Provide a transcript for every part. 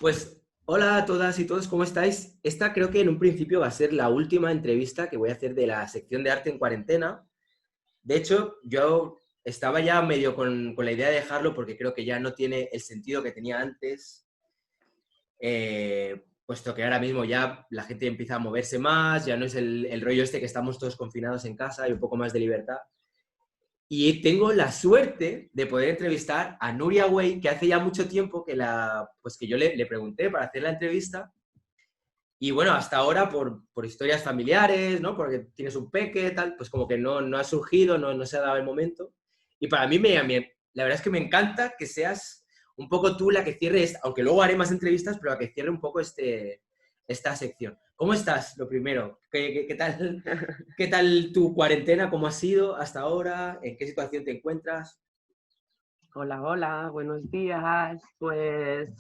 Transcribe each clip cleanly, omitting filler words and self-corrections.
Pues hola a todas y todos, ¿cómo estáis? Esta creo que en un principio va a ser la última entrevista que voy a hacer de la sección de arte en cuarentena. De hecho, yo estaba ya medio con la idea de dejarlo porque creo que ya no tiene el sentido que tenía antes, puesto que ahora mismo ya la gente empieza a moverse más, ya no es el rollo este que estamos todos confinados en casa y un poco más de libertad. Y tengo la suerte de poder entrevistar a Nuria Wey, que hace ya mucho tiempo pues que yo le pregunté para hacer la entrevista. Y bueno, hasta ahora por historias familiares, ¿no? Porque tienes un peque, tal, pues como que no ha surgido, no se ha dado el momento. Y para mí, la verdad es que me encanta que seas un poco tú la que cierre, aunque luego haré más entrevistas, pero la que cierre un poco esta sección. ¿Cómo estás, lo primero? ¿Qué tal tu cuarentena? ¿Cómo ha sido hasta ahora? ¿En qué situación te encuentras? Hola, hola, buenos días. Pues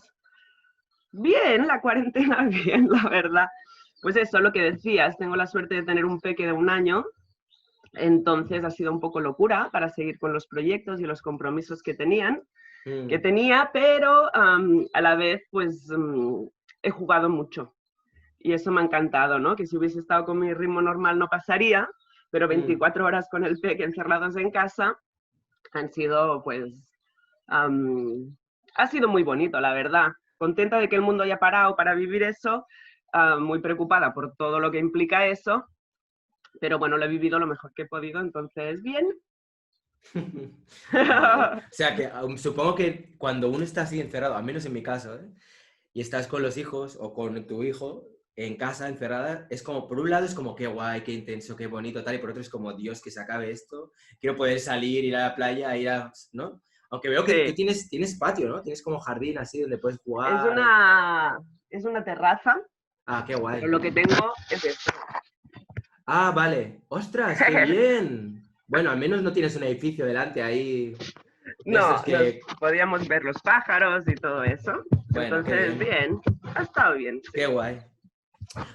bien, la cuarentena bien, la verdad. Pues eso, lo que decías, tengo la suerte de tener un peque de 1 año, entonces ha sido un poco locura para seguir con los proyectos y los compromisos que Mm, tenía, pero a la vez pues he jugado mucho y eso me ha encantado, ¿no? Que si hubiese estado con mi ritmo normal no pasaría, pero mm. 24 horas con el peque encerrados en casa han sido pues Um, ha sido muy bonito, la verdad. Contenta de que el mundo haya parado para vivir eso, muy preocupada por todo lo que implica eso, pero bueno, lo he vivido lo mejor que he podido, entonces bien. Vale. O sea que supongo que cuando uno está así encerrado, al menos en mi caso, ¿eh? Y estás con los hijos o con tu hijo en casa encerrada, es como, por un lado es como qué guay, qué intenso, qué bonito, tal, y por otro es como, Dios, que se acabe esto, quiero poder salir, ir a la playa, ¿no? Aunque veo que tú Sí, tienes patio, ¿no? Tienes como jardín así donde puedes es jugar. una, es una terraza, Ah, qué pero guay. lo que tengo es esto. Ah, vale. ¡Ostras, qué bien! Bueno, al menos no tienes un edificio delante ahí de estos No, nos que... podíamos ver los pájaros y todo eso, Bueno, qué entonces bien. bien, ha estado bien, sí. Qué guay.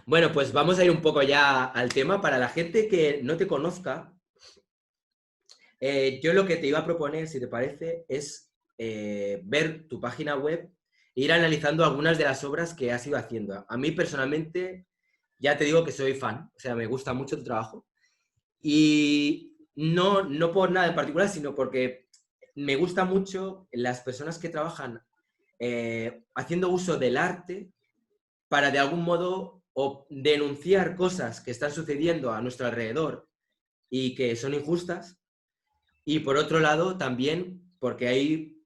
Bueno, pues vamos a ir un poco ya al tema. Para la gente que no te conozca, yo lo que te iba a proponer, si te parece, es ver tu página web e ir analizando algunas de las obras que has ido haciendo. A mí personalmente, ya te digo que soy fan, o sea, me gusta mucho tu trabajo. Y no por nada en particular, sino porque me gusta mucho las personas que trabajan haciendo uso del arte para de algún modo o denunciar cosas que están sucediendo a nuestro alrededor y que son injustas, y por otro lado también porque hay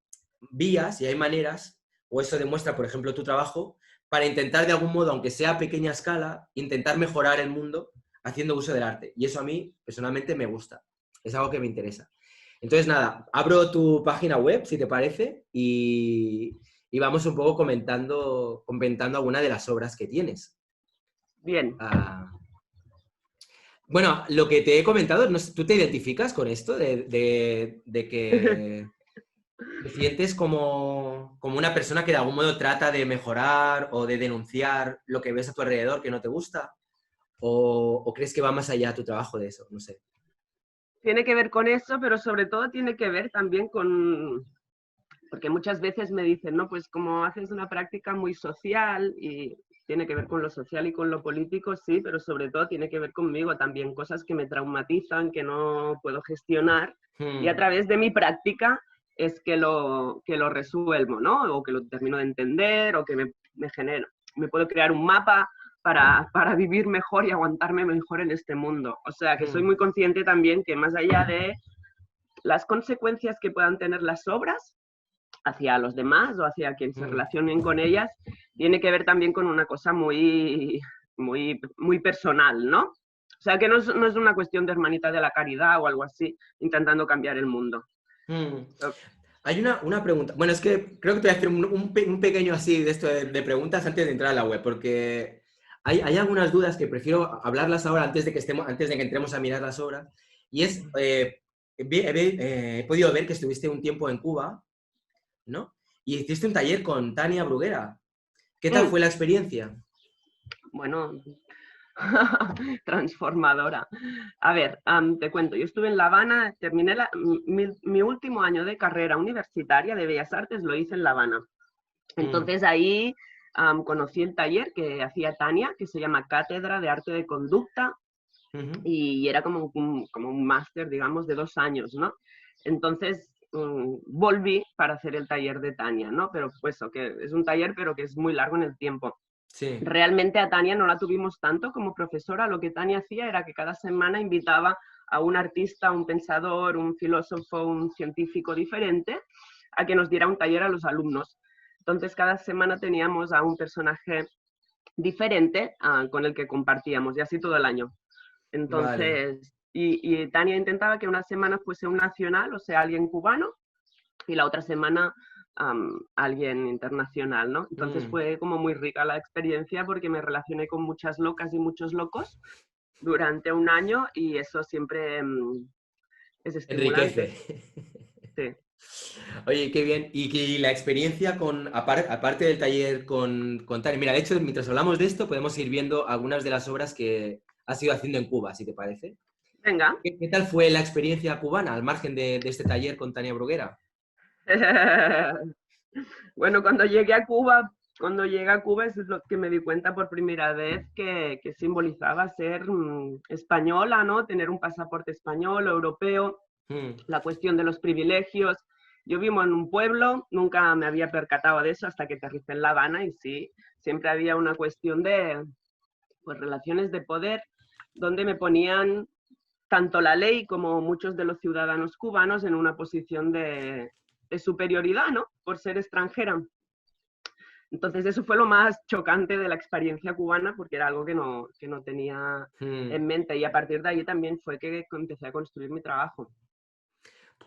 vías y hay maneras, o eso demuestra, por ejemplo, tu trabajo, para intentar de algún modo, aunque sea a pequeña escala, intentar mejorar el mundo haciendo uso del arte. Y eso a mí personalmente me gusta, es algo que me interesa. Entonces, nada, abro tu página web, si te parece, y vamos un poco comentando alguna de las obras que tienes. Bien. Ah, bueno, lo que te he comentado, no sé, ¿tú te identificas con esto de que te sientes como una persona que de algún modo trata de mejorar o de denunciar lo que ves a tu alrededor que no te gusta? ¿O crees que va más allá tu trabajo de eso? No sé. Tiene que ver con eso, pero sobre todo tiene que ver también con, porque muchas veces me dicen, no, pues como haces una práctica muy social y tiene que ver con lo social y con lo político, sí, pero sobre todo tiene que ver conmigo también, cosas que me traumatizan, que no puedo gestionar y a Hmm, través de mi práctica es que lo resuelvo, ¿no? O que lo termino de entender o que me genero, me puedo crear un mapa para vivir mejor y aguantarme mejor en este mundo. O sea, que soy hmm, muy consciente también que más allá de las consecuencias que puedan tener las obras, hacia los demás o hacia quien se hmm, relacionen con ellas, tiene que ver también con una cosa muy personal, ¿no? O sea, que no es una cuestión de hermanita de la caridad o algo así, intentando cambiar el mundo. hmm. Hay una pregunta. Bueno, es que creo que te voy a hacer un pequeño así de esto de preguntas antes de entrar a la web, porque hay algunas dudas que prefiero hablarlas ahora antes de que entremos a mirar las obras. Y es, he podido ver que estuviste un tiempo en Cuba, ¿no? Y hiciste un taller con Tania Bruguera. ¿Qué tal Mm, fue la experiencia? bueno, transformadora. A ver, te cuento, yo estuve en La Habana, terminé mi último año de carrera universitaria de Bellas Artes, lo hice en La Habana. Mm, Entonces ahí conocí el taller que hacía Tania, que se llama Cátedra de Arte de Conducta, y era como un máster, digamos, de 2 años, ¿no? Entonces volví para hacer el taller de Tania, ¿no? Pero pues que es un taller, pero que es muy largo en el tiempo. Sí. Realmente a Tania no la tuvimos tanto como profesora. Lo que Tania hacía era que cada semana invitaba a un artista, un pensador, un filósofo, un científico diferente a que nos diera un taller a los alumnos. Entonces cada semana teníamos a un personaje diferente con el que compartíamos, y así todo el año. Vale. Entonces, y Tania intentaba que una semana fuese un nacional, o sea, alguien cubano, y la otra semana alguien internacional, ¿no? Entonces fue como muy rica la experiencia porque me relacioné con muchas locas y muchos locos durante un año, y eso siempre es Enriquece. estimulante. Sí. Oye, qué bien. Y la experiencia aparte del taller con Tania. Mira, de hecho, mientras hablamos de esto, podemos ir viendo algunas de las obras que has ido haciendo en Cuba, si te parece. Venga. ¿Qué tal fue la experiencia cubana al margen de este taller con Tania Bruguera? Bueno, cuando llegué a Cuba es lo que me di cuenta por primera vez que simbolizaba ser española, ¿no? Tener un pasaporte español o europeo, la cuestión de los privilegios. Yo vivo en un pueblo, nunca me había percatado de eso hasta que aterricé en La Habana, y sí, siempre había una cuestión de pues, relaciones de poder, donde me ponían tanto la ley como muchos de los ciudadanos cubanos en una posición de superioridad, ¿no? Por ser extranjera. Entonces eso fue lo más chocante de la experiencia cubana, porque era algo que no tenía en mente, y a partir de ahí también fue que empecé a construir mi trabajo.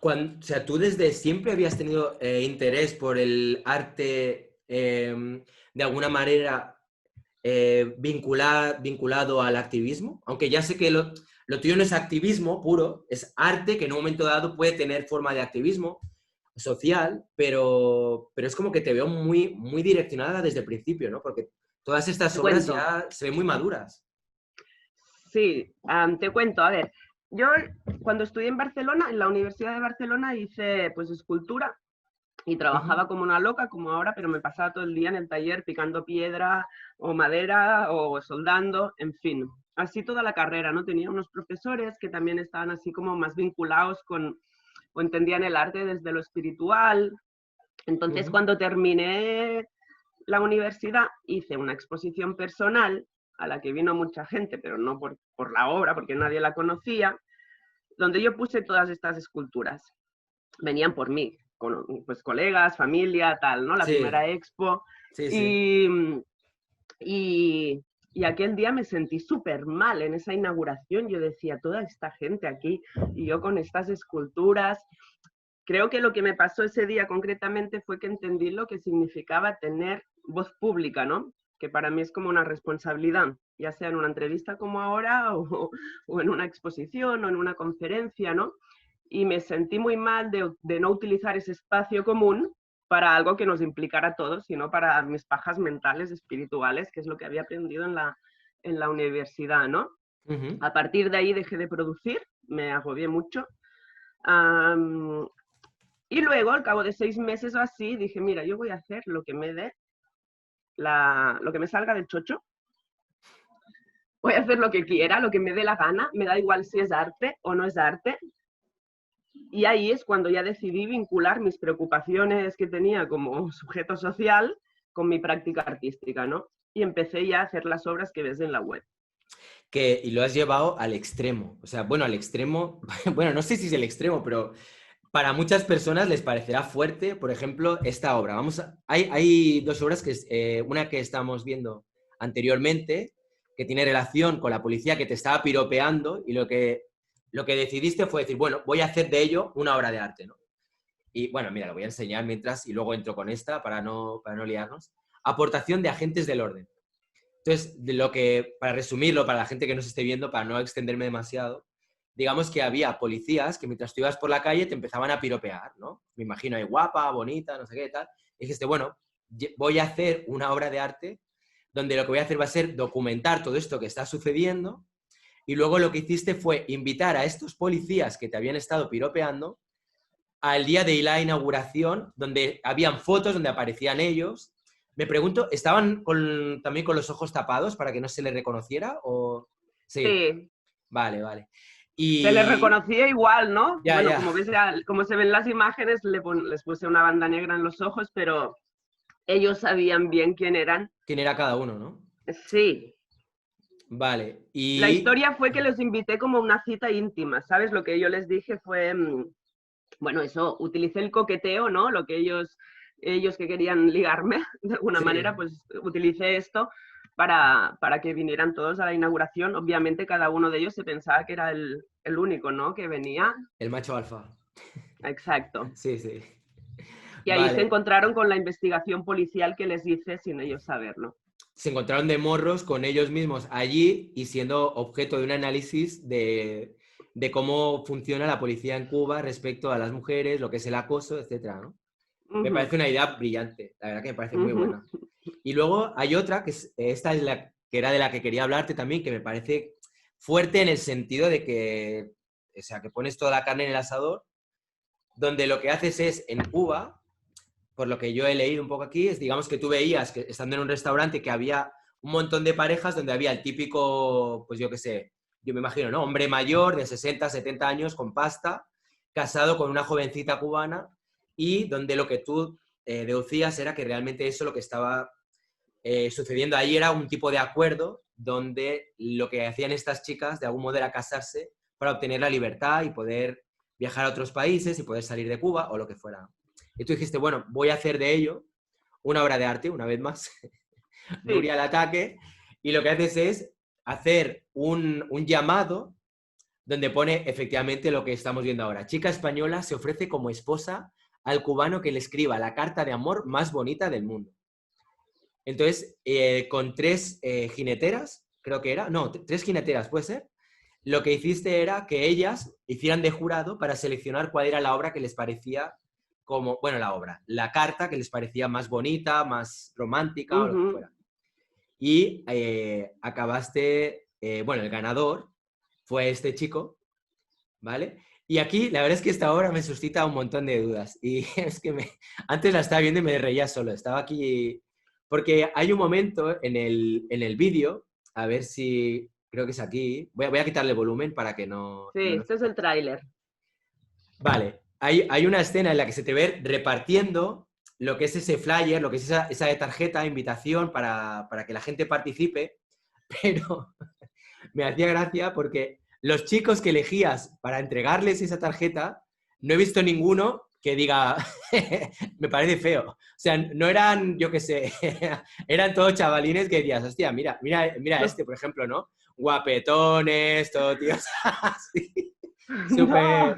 O sea, ¿tú desde siempre habías tenido interés por el arte de alguna manera vinculado al activismo? Aunque ya sé que lo tuyo no es activismo puro, es arte que en un momento dado puede tener forma de activismo social, pero es como que te veo muy, muy direccionada desde el principio, ¿no? Porque todas estas Te obras cuento. ya se ven muy maduras. Sí, te cuento. A ver, yo cuando estudié en Barcelona, en la Universidad de Barcelona, hice pues escultura y trabajaba como una loca, como ahora, pero me pasaba todo el día en el taller picando piedra o madera o soldando, en fin. Así toda la carrera, ¿no? Tenía unos profesores que también estaban así como más vinculados o entendían el arte desde lo espiritual. Entonces, cuando terminé la universidad, hice una exposición personal a la que vino mucha gente, pero no por la obra, porque nadie la conocía, donde yo puse todas estas esculturas. Venían por mí, con pues, colegas, familia, tal, ¿no? La Sí, primera expo. sí, sí. Y, y, y aquel día me sentí súper mal en esa inauguración. Yo decía, toda esta gente aquí y yo con estas esculturas. Creo que lo que me pasó ese día concretamente fue que entendí lo que significaba tener voz pública, ¿no? Que para mí es como una responsabilidad, ya sea en una entrevista como ahora o en una exposición o en una conferencia, ¿no? Y me sentí muy mal de no utilizar ese espacio común para algo que nos implicara a todos, sino para mis pajas mentales, espirituales, que es lo que había aprendido en la universidad, ¿no? A partir de ahí dejé de producir, me agobié mucho. Y luego, al cabo de 6 meses o así, dije, mira, yo voy a hacer lo que me dé, lo que me salga del chocho. Voy a hacer lo que quiera, lo que me dé la gana. Me da igual si es arte o no es arte. Y ahí es cuando ya decidí vincular mis preocupaciones que tenía como sujeto social con mi práctica artística, ¿no? Y empecé ya a hacer las obras que ves en la web. Y lo has llevado al extremo. O sea, bueno, al extremo, bueno, no sé si es el extremo, pero para muchas personas les parecerá fuerte, por ejemplo, esta obra. Hay dos obras, una que estamos viendo anteriormente, que tiene relación con la policía que te estaba piropeando, y lo que decidiste fue decir, bueno, voy a hacer de ello una obra de arte, ¿no? Y bueno, mira, lo voy a enseñar mientras y luego entro con esta para no liarnos. Aportación de agentes del orden. Entonces, para resumirlo, para la gente que nos esté viendo, para no extenderme demasiado, digamos que había policías que mientras tú ibas por la calle te empezaban a piropear, ¿no? Me imagino ahí guapa, bonita, no sé qué tal. Y dijiste, bueno, voy a hacer una obra de arte donde lo que voy a hacer va a ser documentar todo esto que está sucediendo, y luego lo que hiciste fue invitar a estos policías que te habían estado piropeando al día de la inauguración, donde habían fotos donde aparecían ellos. Me pregunto, ¿estaban también con los ojos tapados para que no se les reconociera? ¿O... Sí, Sí, vale, vale. se les Y reconocía igual, ¿no? ya, Bueno, ya, como ves, como se ven las imágenes, les puse una banda negra en los ojos, pero ellos sabían bien quién eran. quién era cada uno, ¿no? Sí. Vale, La y historia fue que los invité como a una cita íntima, ¿sabes? Lo que yo les dije fue, bueno, eso, utilicé el coqueteo, ¿no? Lo que ellos que querían ligarme, de alguna manera, sí, pues utilicé esto para que vinieran todos a la inauguración. Obviamente cada uno de ellos se pensaba que era el único, ¿no? Que venía. el macho alfa. Exacto. Sí, sí. Y ahí se Vale. encontraron con la investigación policial que les hice sin ellos saberlo. Se encontraron de morros con ellos mismos allí y siendo objeto de un análisis de cómo funciona la policía en Cuba respecto a las mujeres, lo que es el acoso, etcétera, ¿no? Me Ujú, parece una idea brillante, la verdad que me parece muy ujú. buena. Y luego hay otra, que esta es la que era de la que quería hablarte también, que me parece fuerte en el sentido de que, o sea, que pones toda la carne en el asador, donde lo que haces es, en Cuba, por lo que yo he leído un poco aquí, es digamos que tú veías que estando en un restaurante que había un montón de parejas donde había el típico, pues yo qué sé, yo me imagino, ¿no? Hombre mayor de 60, 70 años con pasta, casado con una jovencita cubana y donde lo que tú deducías era que realmente eso lo que estaba sucediendo ahí era un tipo de acuerdo donde lo que hacían estas chicas de algún modo era casarse para obtener la libertad y poder viajar a otros países y poder salir de Cuba o lo que fuera. Y tú dijiste, bueno, voy a hacer de ello una obra de arte, una vez más, Sí, Nuria al ataque, y lo que haces es hacer un llamado donde pone efectivamente lo que estamos viendo ahora. Chica española se ofrece como esposa al cubano que le escriba la carta de amor más bonita del mundo. Entonces, con tres jineteras, creo que era, no, tres jineteras, puede ser, lo que hiciste era que ellas hicieran de jurado para seleccionar cuál era la obra que les parecía como, bueno, la obra, la carta que les parecía más bonita, más romántica o lo que ujú. fuera. Y acabaste, bueno, el ganador fue este chico, ¿vale? Y aquí la verdad es que esta obra me suscita un montón de dudas. Y es que antes la estaba viendo y me reía solo. Estaba aquí, porque hay un momento en el vídeo, a ver si, creo que es aquí, voy a quitarle volumen para que no, Sí, no nos... este es el tráiler. Vale, hay una escena en la que se te ve repartiendo lo que es ese flyer, lo que es esa tarjeta, invitación para que la gente participe, pero me hacía gracia porque los chicos que elegías para entregarles esa tarjeta, no he visto ninguno que diga, me parece feo. O sea, no eran, yo qué sé, eran todos chavalines que decías, hostia, mira, mira, mira No, este, por ejemplo, ¿no? Guapetones, todo tíos así, no. súper...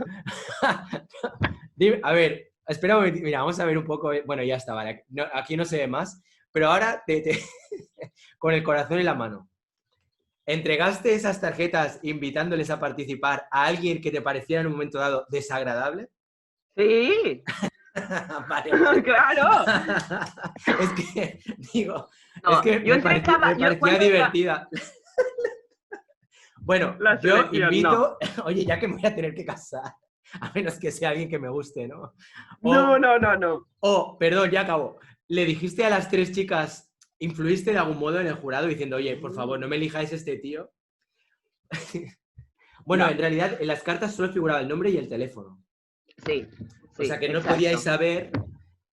A ver, espera un momentito, mira, vamos a ver un poco, bueno, ya está, vale, aquí no se ve más, pero ahora con el corazón en la mano. ¿Entregaste esas tarjetas invitándoles a participar a alguien que te pareciera en un momento dado desagradable? Sí, Vale, vale. claro. Es que, digo, es No, que yo me entregaba, parecía ¿cuánto iba divertida. Bueno, la yo selección? No. invito, oye, ya que me voy a tener que casar, a menos que sea alguien que me guste, ¿no? No, O, no, no, no. perdón, ya acabo. ¿Le dijiste a las tres chicas, influiste de algún modo en el jurado diciendo, oye, por favor, no me elijáis este tío? Bueno, No, en realidad en las cartas solo figuraba el nombre y el teléfono. sí, O sea sí, que no podíais exacto. saber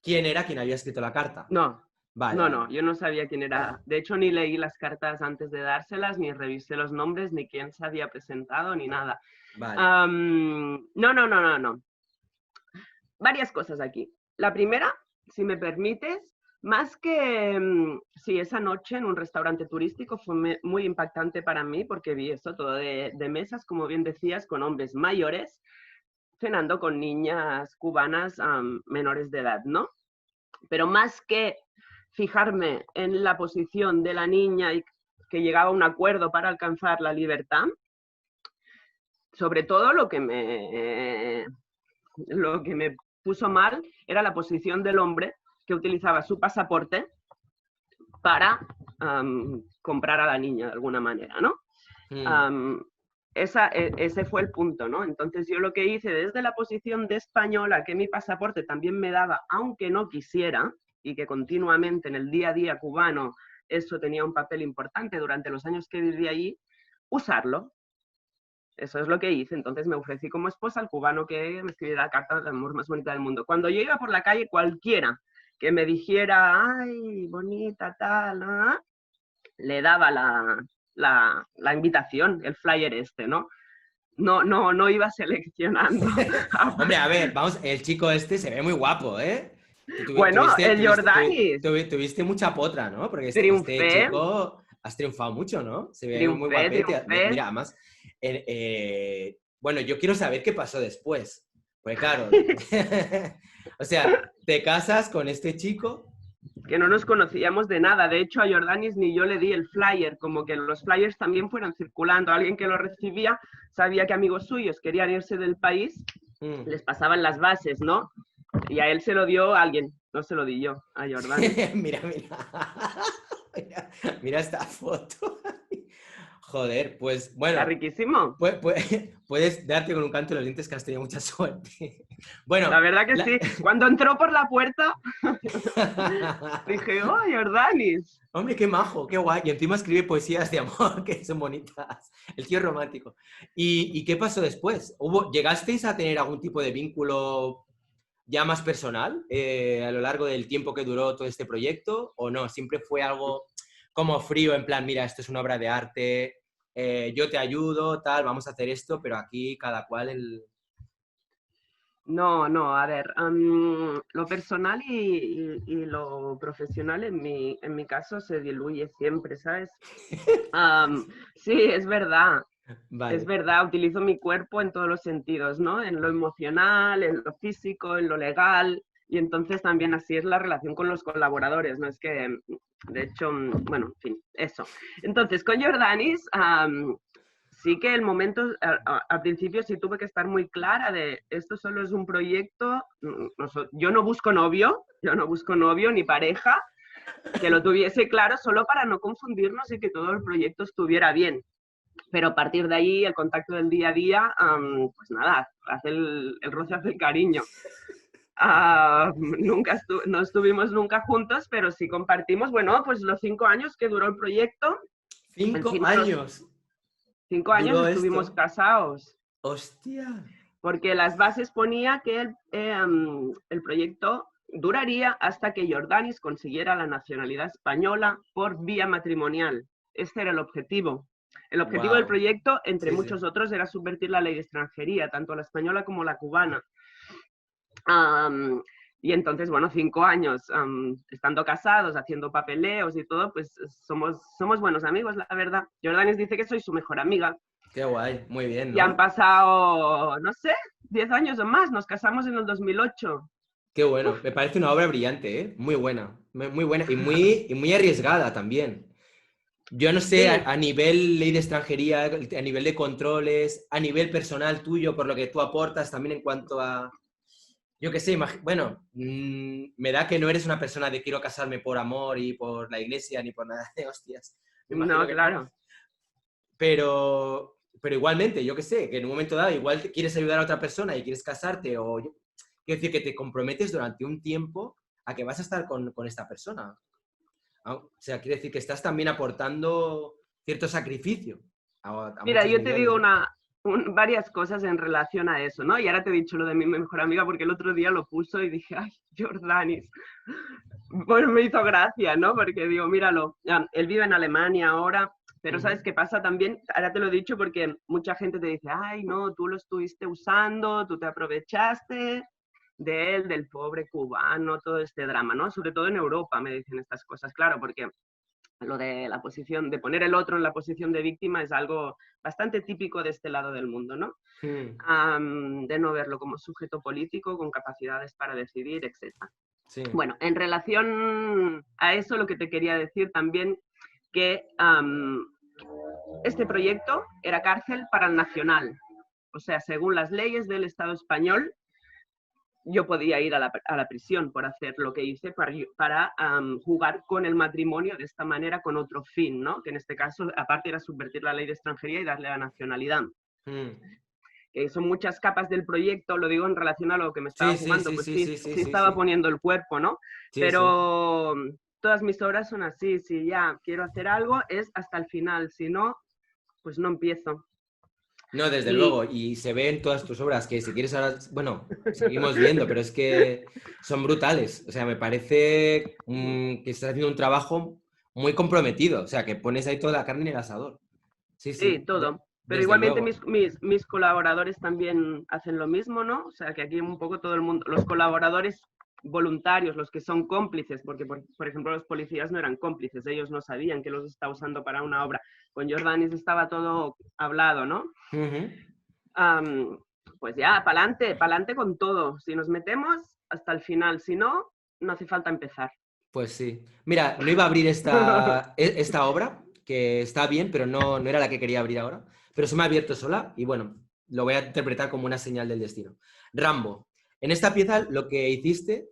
quién era quien había escrito la carta. No, Vale, no, vale, no, vale. yo no sabía quién era. De hecho, ni leí las cartas antes de dárselas, ni revisé los nombres, ni quién se había presentado, ni nada. Vale. No, no, no, no, no. Varias cosas aquí. La primera, si me permites, más que sí, esa noche en un restaurante turístico fue muy impactante para mí porque vi eso todo de mesas, como bien decías, con hombres mayores cenando con niñas cubanas menores de edad, ¿no? Pero más que fijarme en la posición de la niña y que llegaba a un acuerdo para alcanzar la libertad, sobre todo lo que me puso mal era la posición del hombre que utilizaba su pasaporte para comprar a la niña de alguna manera, ¿no? Mm, Um, ese fue el punto, ¿no? Entonces yo lo que hice desde la posición de española, que mi pasaporte también me daba, aunque no quisiera, y que continuamente en el día a día cubano eso tenía un papel importante durante los años que viví allí, usarlo. Eso es lo que hice. Entonces me ofrecí como esposa al cubano que me escribiera la carta de amor más bonita del mundo. Cuando yo iba por la calle, cualquiera que me dijera, ay, bonita, tal, le daba la invitación, el flyer este, ¿no? No iba seleccionando. Hombre, a ver, vamos, el chico este se ve muy guapo, ¿eh? Bueno, el Jordanis. Tuviste mucha potra, ¿no? Porque este Triunfé, chico has triunfado mucho, ¿no? Se ve muy guapete. triunfé. Mira, además, bueno, yo quiero saber qué pasó después. Pues claro, o sea, te casas con este chico. Que no nos conocíamos de nada. De hecho, a Jordanis ni yo le di el flyer, como que los flyers también fueron circulando. Alguien que lo recibía sabía que amigos suyos querían irse del país, les pasaban las bases, ¿no? Y a él se lo dio alguien, no se lo di yo, a Jordanis. Mira. Mira esta foto. Joder, pues bueno. Está riquísimo. Puedes darte con un canto en los dientes que has tenido mucha suerte. Bueno. La verdad que sí. Cuando entró por la puerta, dije, oh, Jordanis. Hombre, qué majo, qué guay. Y encima escribe poesías de amor, que son bonitas. El tío romántico. ¿Y qué pasó después? ¿Llegasteis a tener algún tipo de vínculo ya más personal a lo largo del tiempo que duró todo este proyecto? ¿O no? ¿Siempre fue algo como frío, en plan, mira, esto es una obra de arte, yo te ayudo, tal, vamos a hacer esto, pero aquí cada cual el... No, a ver, lo personal y lo profesional en mi caso se diluye siempre, ¿sabes? Sí, es verdad. Vale. Es verdad, utilizo mi cuerpo en todos los sentidos, ¿no? En lo emocional, en lo físico, en lo legal, y entonces también así es la relación con los colaboradores, ¿no? Es que, de hecho, bueno, en fin, eso. Entonces, con Jordanis, sí que el momento, al principio sí tuve que estar muy clara de esto solo es un proyecto, yo no busco novio ni pareja, que lo tuviese claro solo para no confundirnos y que todo el proyecto estuviera bien. Pero a partir de ahí, el contacto del día a día, pues nada, hace el roce hace el cariño. No estuvimos nunca juntos, pero sí compartimos, bueno, pues los 5 años que duró el proyecto. 5 años. 5 años estuvimos casados. ¡Hostia! Porque las bases ponía que el proyecto duraría hasta que Jordanis consiguiera la nacionalidad española por vía matrimonial. Este era el objetivo. El objetivo del proyecto, entre muchos otros, era subvertir la ley de extranjería, tanto la española como la cubana. Y entonces, bueno, 5 años estando casados, haciendo papeleos y todo, pues somos buenos amigos, la verdad. Jordanis dice que soy su mejor amiga. Qué guay, muy bien, ¿no? Y han pasado, no sé, 10 años o más. Nos casamos en el 2008. Qué bueno. Me parece una obra brillante, ¿eh? Muy buena. Muy buena y muy arriesgada también. Yo no sé, sí. a nivel ley de extranjería, a nivel de controles, a nivel personal tuyo, por lo que tú aportas también en cuanto a... Yo qué sé, bueno, me da que no eres una persona de quiero casarme por amor y por la iglesia ni por nada de hostias. No, claro. No. Pero igualmente, yo qué sé, que en un momento dado igual quieres ayudar a otra persona y quieres casarte o... Quiero decir que te comprometes durante un tiempo a que vas a estar con esta persona. O sea, quiere decir que estás también aportando cierto sacrificio. Mira, yo te digo varias cosas en relación a eso, ¿no? Y ahora te he dicho lo de mi mejor amiga porque el otro día lo puso y dije, ay, Jordanis. Bueno, me hizo gracia, ¿no? Porque digo, míralo, él vive en Alemania ahora, pero ¿sabes qué pasa también? Ahora te lo he dicho porque mucha gente te dice, ay, no, tú lo estuviste usando, tú te aprovechaste de él, del pobre cubano, todo este drama, ¿no? Sobre todo en Europa me dicen estas cosas, claro, porque lo de la posición, de poner el otro en la posición de víctima es algo bastante típico de este lado del mundo, ¿no? De no verlo como sujeto político con capacidades para decidir, etc. Sí. Bueno, en relación a eso, lo que te quería decir también que este proyecto era cárcel para el nacional. O sea, según las leyes del Estado español, yo podía ir a la prisión por hacer lo que hice para jugar con el matrimonio de esta manera con otro fin, ¿no? Que en este caso, aparte, era subvertir la ley de extranjería y darle la nacionalidad. que son muchas capas del proyecto, lo digo en relación a lo que me estaba Sí, sí, jugando, sí, pues sí, sí, sí, sí, sí sí, estaba sí. poniendo el cuerpo, ¿no? Sí, sí. Pero todas mis obras son así, si ya quiero hacer algo es hasta el final, si no, pues no empiezo. No, desde Y luego, y se ve en todas tus obras que si quieres ahora, bueno, seguimos viendo, pero es que son brutales. O sea, me parece que estás haciendo un trabajo muy comprometido, o sea, que pones ahí toda la carne en el asador. Sí, sí, sí, todo. Pero desde igualmente luego. mis colaboradores también hacen lo mismo, ¿no? O sea, que aquí un poco todo el mundo, los colaboradores voluntarios, los que son cómplices, porque por ejemplo los policías no eran cómplices, ellos no sabían que los estaba usando para una obra. Con Jordanis estaba todo hablado, ¿no? Ujú. Pues ya, pa'lante con todo. Si nos metemos hasta el final, si no, no hace falta empezar. Pues sí. Mira, no iba a abrir esta obra, que está bien, pero no era la que quería abrir ahora. Pero se me ha abierto sola y bueno, lo voy a interpretar como una señal del destino. Rambo. En esta pieza lo que hiciste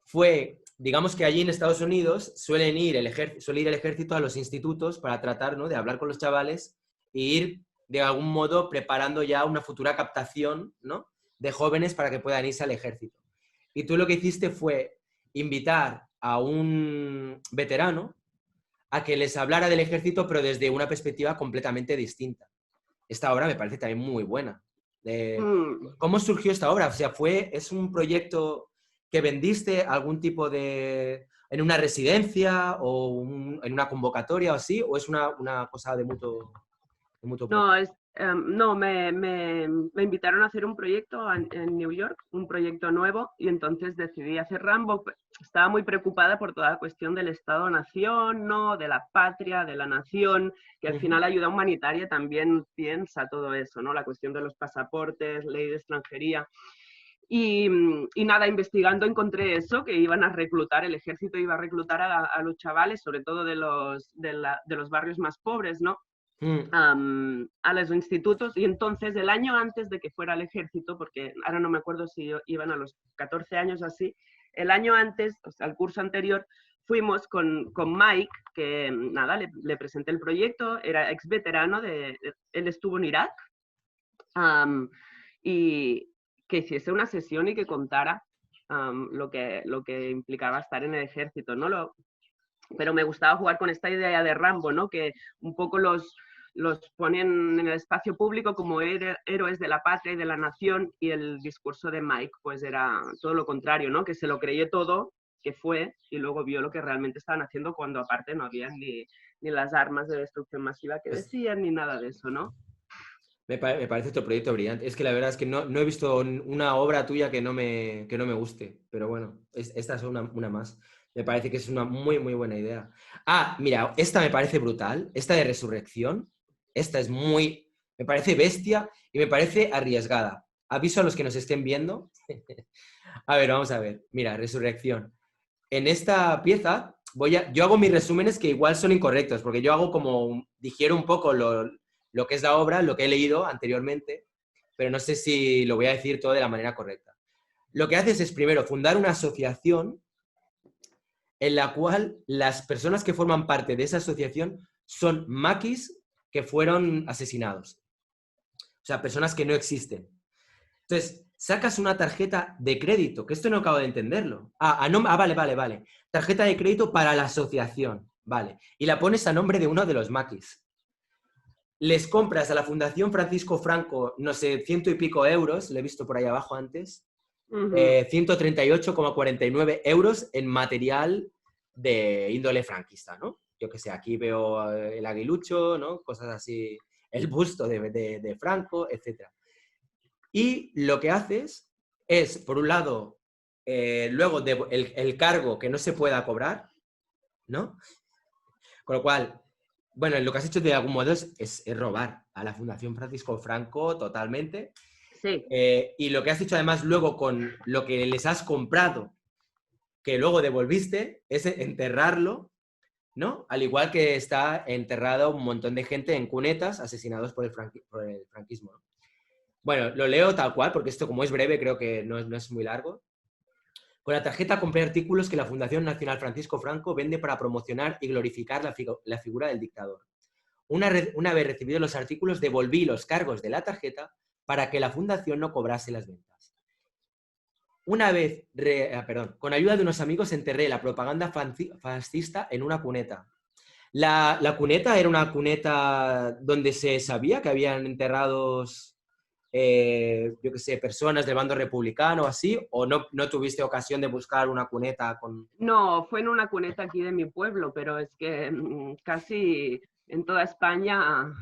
fue, digamos que allí en Estados Unidos suele ir el ejército a los institutos para tratar, ¿no?, de hablar con los chavales e ir de algún modo preparando ya una futura captación, ¿no?, de jóvenes para que puedan irse al ejército. Y tú lo que hiciste fue invitar a un veterano a que les hablara del ejército, pero desde una perspectiva completamente distinta. Esta obra me parece también muy buena. Mm, ¿Cómo surgió esta obra? O sea, ¿es un proyecto que vendiste algún tipo de... en una residencia o en una convocatoria o así? ¿O es una cosa de mutuo no, propio? no me invitaron a hacer un proyecto en New York, un proyecto nuevo, y entonces decidí hacer Rambo. Estaba muy preocupada por toda la cuestión del Estado-Nación, ¿no? De la patria, de la nación, que al Ujú. final ayuda humanitaria también piensa todo eso, ¿no? La cuestión de los pasaportes, ley de extranjería. Y nada, investigando encontré eso, que iban a reclutar, el ejército iba a reclutar a los chavales, sobre todo de los barrios más pobres, ¿no? Mm. A los institutos, y entonces el año antes de que fuera al ejército, porque ahora no me acuerdo si iban a los 14 años así, el año antes, o sea, el curso anterior, fuimos con Mike, que nada, le presenté el proyecto, era ex veterano, él estuvo en Irak, y que hiciese una sesión y que contara lo que implicaba estar en el ejército, ¿no? Pero me gustaba jugar con esta idea de Rambo, ¿no? Que un poco los ponen en el espacio público como héroes de la patria y de la nación, y el discurso de Mike pues era todo lo contrario, ¿no? Que se lo creyó todo, que fue, y luego vio lo que realmente estaban haciendo cuando aparte no había ni las armas de destrucción masiva que Pues decían, ni nada de eso, ¿no? me parece tu proyecto brillante. Es que la verdad es que no he visto una obra tuya que no me guste, pero bueno, esta es una más. Me parece que es una muy, muy buena idea. Ah, mira, esta me parece brutal, esta de Resurrección, esta es muy, me parece bestia y me parece arriesgada. Aviso a los que nos estén viendo. A ver, vamos a ver. Mira, Resurrección. En esta pieza yo hago mis resúmenes que igual son incorrectos, porque yo hago como, digiero un poco lo que es la obra, lo que he leído anteriormente, pero no sé si lo voy a decir todo de la manera correcta. Lo que haces es primero fundar una asociación en la cual las personas que forman parte de esa asociación son maquis que fueron asesinados. O sea, personas que no existen. Entonces, sacas una tarjeta de crédito, que esto no acabo de entenderlo. Vale. Tarjeta de crédito para la asociación, vale. Y la pones a nombre de uno de los maquis. Les compras a la Fundación Francisco Franco, no sé, ciento y pico euros, lo he visto por ahí abajo antes, Uh -huh. 138,49 euros en material de índole franquista, ¿no? Yo que sé, aquí veo el aguilucho, ¿no? Cosas así, el busto de Franco, etcétera. Y lo que haces es, por un lado, luego el cargo que no se pueda cobrar, ¿no? Con lo cual, bueno, lo que has hecho de algún modo es robar a la Fundación Francisco Franco totalmente. Sí. Y lo que has hecho además luego con lo que les has comprado, que luego devolviste, es enterrarlo, ¿no? Al igual que está enterrado un montón de gente en cunetas asesinados por el franquismo, ¿no? Bueno, lo leo tal cual, porque esto como es breve creo que no es muy largo. Con la tarjeta compré artículos que la Fundación Nacional Francisco Franco vende para promocionar y glorificar la figura del dictador. Una vez recibidos los artículos, devolví los cargos de la tarjeta para que la fundación no cobrase las ventas. Una vez, con ayuda de unos amigos, enterré la propaganda fascista en una cuneta. La cuneta era una cuneta donde se sabía que habían enterrados, yo qué sé, personas del bando republicano o así, o no tuviste ocasión de buscar una cuneta con... No, fue en una cuneta aquí de mi pueblo, pero es que casi en toda España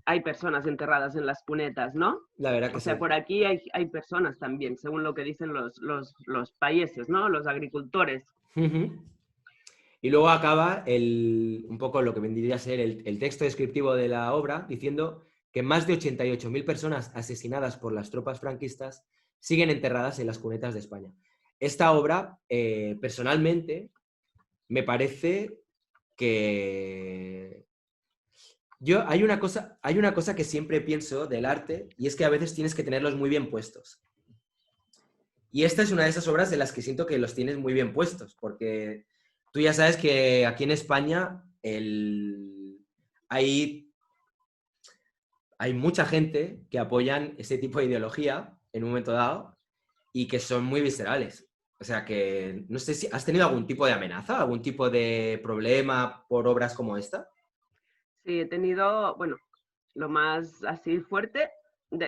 hay personas enterradas en las cunetas, ¿no? La verdad que O sea, sí. por aquí hay personas también, según lo que dicen los países, ¿no? Los agricultores. Y luego acaba un poco lo que vendría a ser el texto descriptivo de la obra, diciendo que más de 88.000 personas asesinadas por las tropas franquistas siguen enterradas en las cunetas de España. Esta obra, personalmente, me parece que... hay una cosa que siempre pienso del arte, y es que a veces tienes que tenerlos muy bien puestos. Y esta es una de esas obras de las que siento que los tienes muy bien puestos, porque tú ya sabes que aquí en España hay mucha gente que apoyan ese tipo de ideología en un momento dado y que son muy viscerales. O sea que no sé si has tenido algún tipo de amenaza, algún tipo de problema por obras como esta. Sí, he tenido, bueno, lo más así fuerte,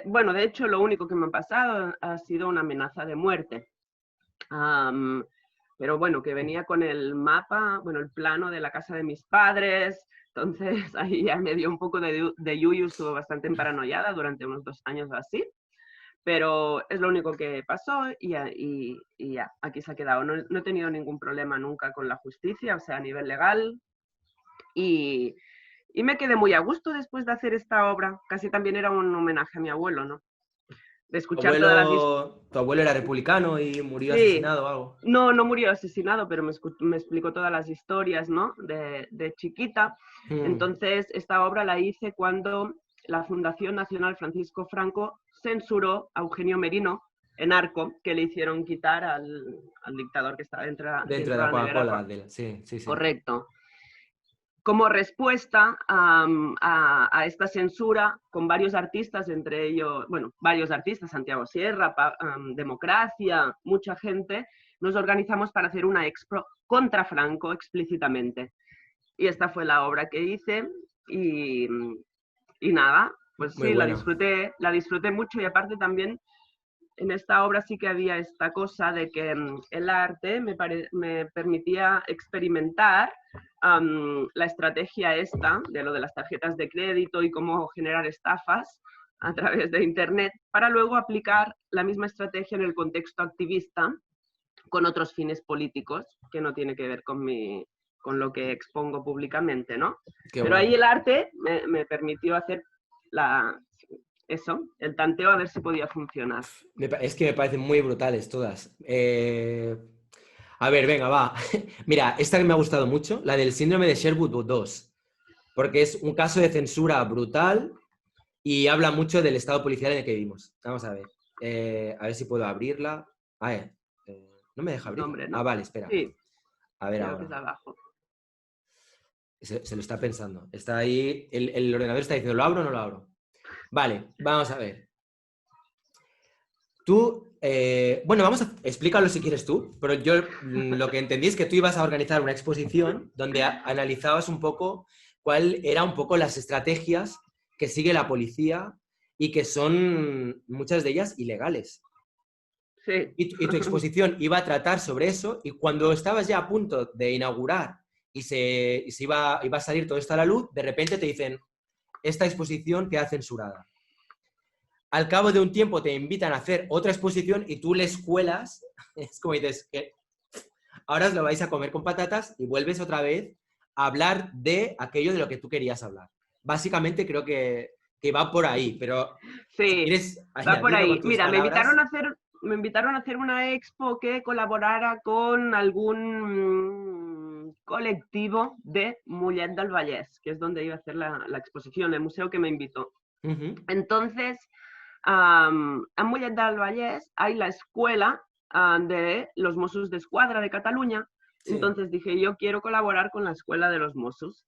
bueno, de hecho lo único que me ha pasado ha sido una amenaza de muerte. Pero bueno, que venía con el mapa, bueno, el plano de la casa de mis padres, entonces ahí ya me dio un poco de yuyu, estuve bastante paranoiada durante unos 2 años o así, pero es lo único que pasó y ya, aquí se ha quedado. No he tenido ningún problema nunca con la justicia, o sea, a nivel legal, y, y me quedé muy a gusto después de hacer esta obra. Casi también era un homenaje a mi abuelo, ¿no? De escuchar todas las historias. Tu abuelo era republicano y murió Sí, asesinado o algo. no murió asesinado, pero me explicó todas las historias, ¿no? De chiquita. Mm. Entonces, esta obra la hice cuando la Fundación Nacional Francisco Franco censuró a Eugenio Merino en Arco, que le hicieron quitar al dictador que estaba Dentro dentro de de la la nevera. Coca-Cola. Sí, sí, sí. Correcto. Como respuesta a esta censura, con varios artistas, entre ellos, bueno, varios artistas, Santiago Sierra, Democracia, mucha gente, nos organizamos para hacer una expo contra Franco explícitamente. Y esta fue la obra que hice y nada, pues Muy sí, buena. la disfruté mucho y aparte también en esta obra sí que había esta cosa de que el arte me permitía experimentar la estrategia esta, de lo de las tarjetas de crédito y cómo generar estafas a través de Internet, para luego aplicar la misma estrategia en el contexto activista con otros fines políticos, que no tiene que ver con lo que expongo públicamente, ¿no? Qué Pero guay. ahí el arte me permitió hacer el tanteo a ver si podía funcionar. Es que me parecen muy brutales todas. A ver, venga, va. Mira, esta que me ha gustado mucho, la del síndrome de Sherwood 2, porque es un caso de censura brutal y habla mucho del estado policial en el que vivimos. Vamos a ver si puedo abrirla. No me deja abrirla. Nombre, Ah, ¿no? vale, espera. Sí, A ver creo que ahora. es abajo. Se lo está pensando. Está ahí, el ordenador está diciendo, ¿lo abro o no lo abro? Vale, vamos a ver. Tú, bueno, explícalo si quieres tú, pero yo lo que entendí es que tú ibas a organizar una exposición donde analizabas un poco cuál era un poco las estrategias que sigue la policía y que son muchas de ellas ilegales. Sí. Y tu exposición iba a tratar sobre eso y cuando estabas ya a punto de inaugurar y se iba a salir todo esto a la luz, de repente te dicen, esta exposición queda censurada. Al cabo de un tiempo te invitan a hacer otra exposición y tú les cuelas, es como dices, que ahora os lo vais a comer con patatas y vuelves otra vez a hablar de aquello de lo que tú querías hablar. Básicamente creo que va por ahí, pero si Sí, quieres va por añadirlo con ahí. tus Mira, palabras... me invitaron a hacer una expo que colaborara con algún colectivo de Mollet del Vallès, que es donde iba a hacer la exposición, el museo que me invitó. Entonces, a Mollet del Vallès hay la escuela de los Mossos d'Esquadra de Cataluña. Sí. Entonces dije, yo quiero colaborar con la escuela de los Mossos.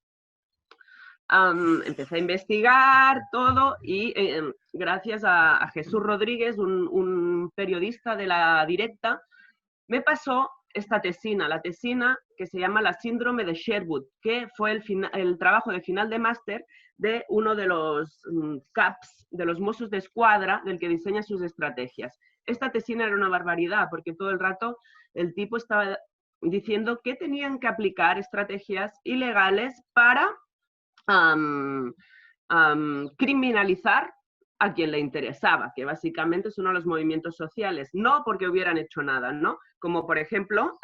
empecé a investigar todo y gracias a Jesús Rodríguez, un periodista de La Directa, me pasó esta tesina, la tesina que se llama la síndrome de Sherwood, que fue el trabajo de final de máster de uno de los CAPs, de los Mossos de Escuadra, del que diseña sus estrategias. Esta tesina era una barbaridad, porque todo el rato el tipo estaba diciendo que tenían que aplicar estrategias ilegales para criminalizar a quien le interesaba, que básicamente son los movimientos sociales, no porque hubieran hecho nada, ¿no? Como por ejemplo,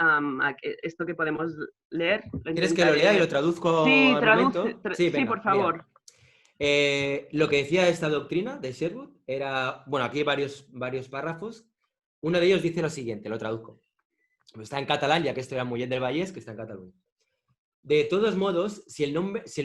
esto que podemos leer. ¿Quieres que lo lea y lo traduzco sí, al momento? Sí, Venga, por favor. Lo que decía esta doctrina de Sherwood era, bueno, aquí hay varios párrafos. Uno de ellos dice lo siguiente, lo traduzco. Está en catalán, ya que esto era Mollet del Vallès, que está en Cataluña. De todos modos, si el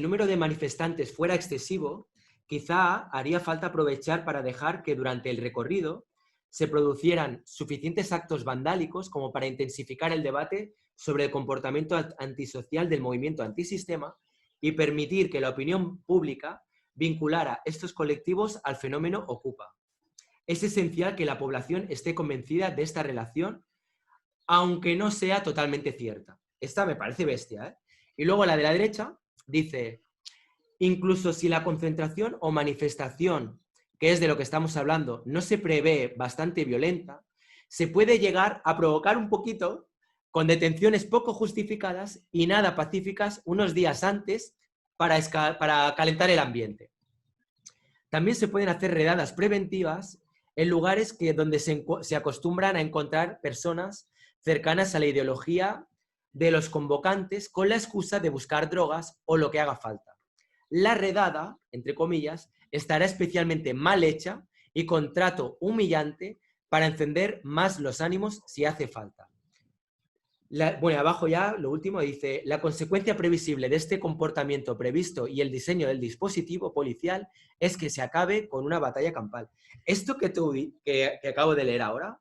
número de manifestantes fuera excesivo, quizá haría falta aprovechar para dejar que durante el recorrido se producieran suficientes actos vandálicos como para intensificar el debate sobre el comportamiento antisocial del movimiento antisistema y permitir que la opinión pública vinculara estos colectivos al fenómeno Ocupa. Es esencial que la población esté convencida de esta relación, aunque no sea totalmente cierta. Esta me parece bestia, ¿eh? Y luego la de la derecha dice, incluso si la concentración o manifestación, que es de lo que estamos hablando, no se prevé bastante violenta, se puede llegar a provocar un poquito con detenciones poco justificadas y nada pacíficas unos días antes para calentar el ambiente. También se pueden hacer redadas preventivas en lugares donde se acostumbran a encontrar personas cercanas a la ideología de los convocantes con la excusa de buscar drogas o lo que haga falta. La redada, entre comillas, estará especialmente mal hecha y con trato humillante para encender más los ánimos si hace falta. Bueno, abajo ya, lo último, dice, la consecuencia previsible de este comportamiento previsto y el diseño del dispositivo policial es que se acabe con una batalla campal. Esto que acabo de leer ahora,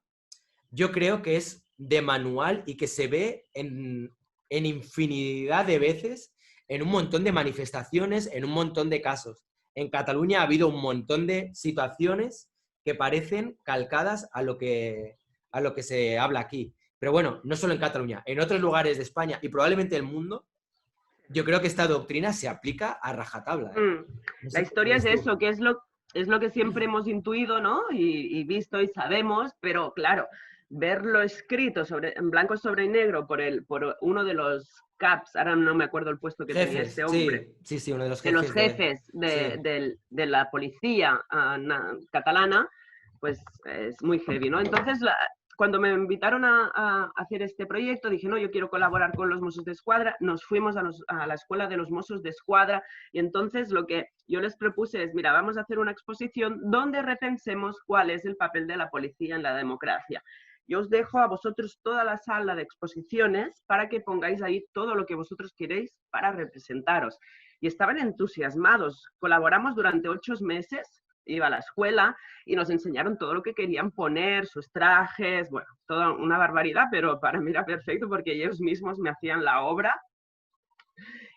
yo creo que es de manual y que se ve en infinidad de veces en un montón de manifestaciones, en un montón de casos. En Cataluña ha habido un montón de situaciones que parecen calcadas a lo que se habla aquí. Pero bueno, no solo en Cataluña, en otros lugares de España y probablemente el mundo, yo creo que esta doctrina se aplica a rajatabla. No sé, la historia es eso, que es lo que siempre hemos intuido, ¿no? Y visto y sabemos, pero claro, verlo escrito en blanco sobre negro por uno de los CAPs, ahora no me acuerdo el puesto que tenía este hombre. Sí, uno de los jefes de la policía catalana, pues es muy heavy, ¿no? Entonces, cuando me invitaron a hacer este proyecto, dije, no, yo quiero colaborar con los Mossos de Escuadra. Nos fuimos a la escuela de los Mossos de Escuadra y entonces lo que yo les propuse es, mira, vamos a hacer una exposición donde repensemos cuál es el papel de la policía en la democracia. Yo os dejo a vosotros toda la sala de exposiciones para que pongáis ahí todo lo que vosotros queréis para representaros. Y estaban entusiasmados. Colaboramos durante 8 meses, iba a la escuela y nos enseñaron todo lo que querían poner, sus trajes, bueno, toda una barbaridad, pero para mí era perfecto porque ellos mismos me hacían la obra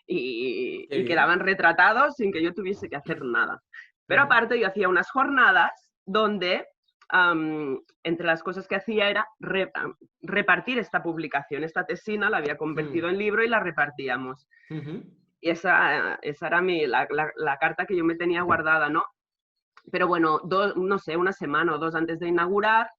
y quedaban retratados sin que yo tuviese que hacer nada. Pero aparte yo hacía unas jornadas donde entre las cosas que hacía era repartir esta publicación, esta tesina la había convertido en libro y la repartíamos. Y esa era la carta que yo me tenía guardada, ¿no? Pero bueno, no sé, una semana o 2 antes de inaugurar,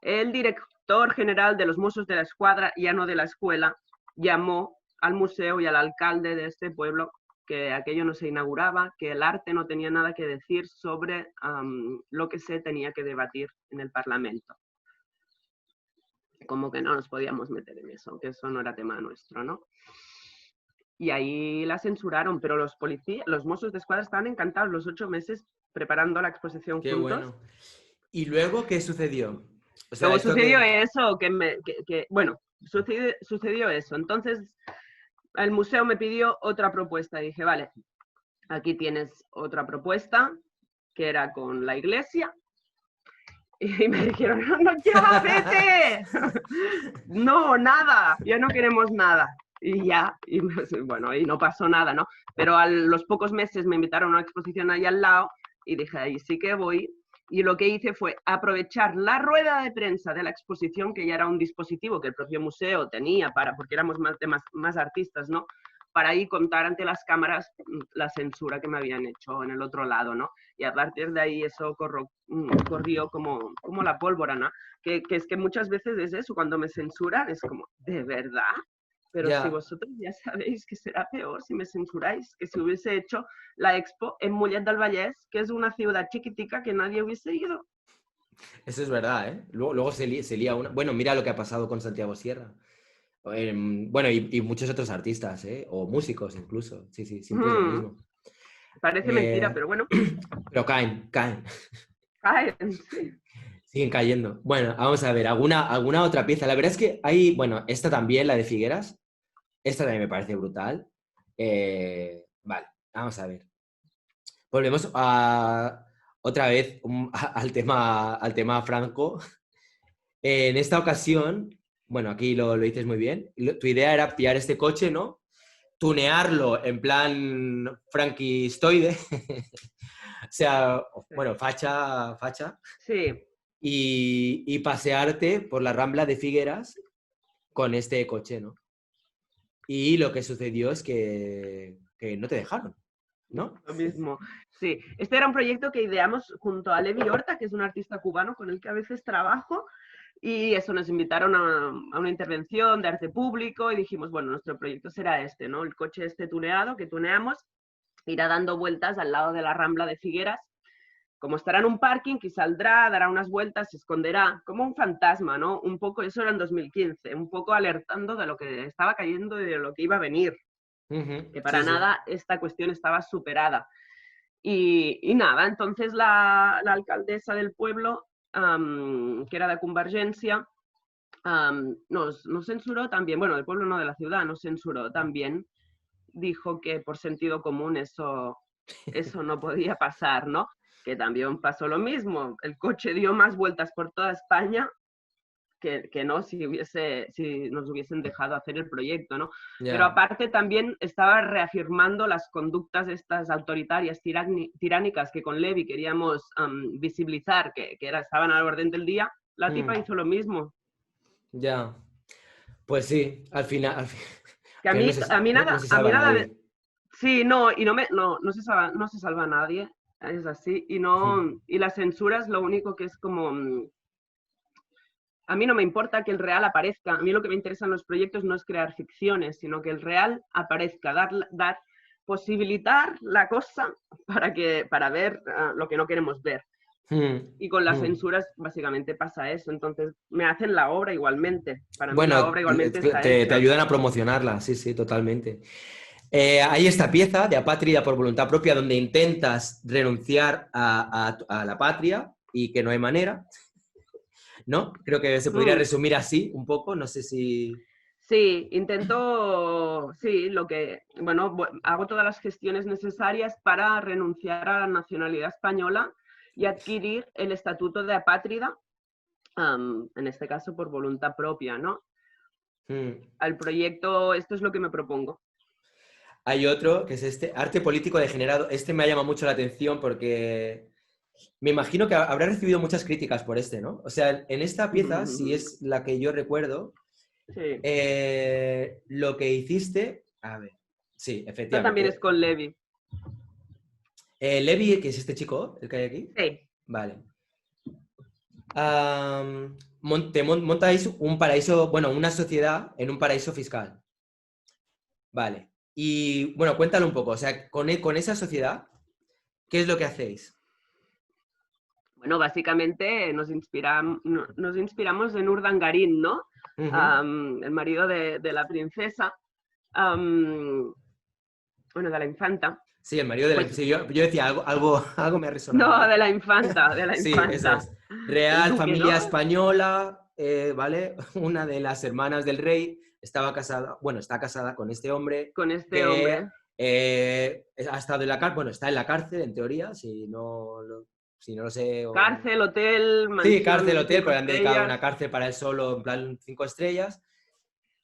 el director general de los Mossos de la Escuadra, ya no de la escuela, llamó al museo y al alcalde de este pueblo que aquello no se inauguraba, que el arte no tenía nada que decir sobre lo que se tenía que debatir en el Parlamento. Como que no nos podíamos meter en eso, que eso no era tema nuestro, ¿no? Y ahí la censuraron, pero los Mossos de Escuadra estaban encantados los 8 meses preparando la exposición Qué juntos. Bueno. ¿Y luego qué sucedió? O sea, luego sucedió eso, bueno, sucedió eso. Entonces, el museo me pidió otra propuesta. Y dije, vale, aquí tienes otra propuesta, que era con la iglesia. Y me dijeron, no quiero más vete. No, nada, ya no queremos nada. y ya, y bueno, y no pasó nada, ¿no? Pero a los pocos meses me invitaron a una exposición ahí al lado y dije, ahí sí que voy. Y lo que hice fue aprovechar la rueda de prensa de la exposición, que ya era un dispositivo que el propio museo tenía porque éramos más artistas, ¿no? Para ahí contar ante las cámaras la censura que me habían hecho en el otro lado, ¿no? Y a partir de ahí eso corrió como la pólvora, ¿no? Que es que muchas veces es eso, cuando me censuran es como, ¿de verdad? Pero si Ya, vosotros ya sabéis que será peor si me censuráis que si hubiese hecho la expo en Mollet del Vallès, que es una ciudad chiquitica que nadie hubiese ido. eso es verdad, ¿eh? Luego se lía una... Bueno, mira lo que ha pasado con Santiago Sierra. Bueno, y muchos otros artistas, ¿eh? O músicos incluso. Sí, sí, siempre es lo Mm, mismo. parece mentira, Eh, pero bueno, pero caen. caen, sí. Siguen cayendo. Bueno, vamos a ver, alguna otra pieza. La verdad es que hay, bueno, esta también, la de Figueras. Esta también me parece brutal. Vale, vamos a ver. Volvemos otra vez al tema Franco. En esta ocasión, bueno, aquí lo dices muy bien. Tu idea era pillar este coche, ¿no? Tunearlo en plan franquistoide. O sea, bueno, facha. Sí, Y pasearte por la Rambla de Figueras con este coche, ¿no? Y lo que sucedió es que no te dejaron, ¿no? lo mismo. Sí, este era un proyecto que ideamos junto a Levi Horta, que es un artista cubano con el que a veces trabajo, y eso, nos invitaron a una intervención de arte público y dijimos, bueno, nuestro proyecto será este, ¿no? El coche este tuneado que tuneamos irá dando vueltas al lado de la Rambla de Figueras. Como estará en un parking, que saldrá, dará unas vueltas, se esconderá, como un fantasma, ¿no? Un poco, eso era en 2015, un poco alertando de lo que estaba cayendo y de lo que iba a venir, que para Sí, sí. nada esta cuestión estaba superada. Y nada, entonces la alcaldesa del pueblo, que era de Convergencia, nos censuró también, bueno, del pueblo no, de la ciudad, nos censuró también, dijo que por sentido común eso no podía pasar, ¿no? Que también pasó lo mismo, el coche dio más vueltas por toda España que no si nos hubiesen dejado hacer el proyecto, ¿no? Pero Ya. aparte también estaba reafirmando las conductas estas autoritarias, tiránicas, que con Levi queríamos visibilizar, estaban a la orden del día. La tipa Mm, hizo lo mismo. ya. Pues sí, Que al final no se, no se a mí salva nada de... nadie. Sí, no, y no se salva nadie, es así, y la censura es lo único que es como, a mí no me importa que el real aparezca, a mí lo que me interesa en los proyectos no es crear ficciones, sino que el real aparezca, posibilitar la cosa para ver lo que no queremos ver. Mm, Y con las mm. censuras básicamente pasa eso, entonces me hacen la obra igualmente, para mí la Bueno, obra igualmente está te hecha. ayudan a promocionarla, sí, sí, totalmente. Hay esta pieza de Apátrida por voluntad propia donde intentas renunciar a la patria y que no hay manera, ¿no? Creo que se podría Mm. resumir así un poco, no sé si... Sí, intento, sí, bueno, hago todas las gestiones necesarias para renunciar a la nacionalidad española y adquirir el estatuto de apátrida, en este caso por voluntad propia, ¿no? Mm. Al proyecto, esto es lo que me propongo. Hay otro que es este, arte político degenerado. Este me ha llamado mucho la atención porque me imagino que habrá recibido muchas críticas por este, ¿no? O sea, en esta pieza, si es la que yo recuerdo, Sí, lo que hiciste, a ver, sí, esta también es efectivamente. con Levi. Levi, que es este chico, el que hay aquí, Sí, vale. Montáis un paraíso, bueno, una sociedad en un paraíso fiscal, vale. Y bueno, cuéntalo un poco, o sea, con esa sociedad, ¿qué es lo que hacéis? bueno, básicamente nos inspiramos en Urdangarín, ¿no? Ujú. El marido de la princesa, um, bueno, de la infanta. Sí, el marido de la... Pues Sí, yo decía, algo me ha resonado no, ahí. de la infanta, de la Sí, eso infanta. es. El Real, duque, familia ¿no? española, ¿vale? Una de las hermanas del rey estaba casada, bueno, está casada con este hombre Con este que hombre. ha estado en la cárcel, bueno, está en la cárcel en teoría, si no lo sé. Cárcel, hotel, Sí, cárcel, mansión hotel, cinco porque han dedicado estrellas. una cárcel para él solo, en plan 5 estrellas.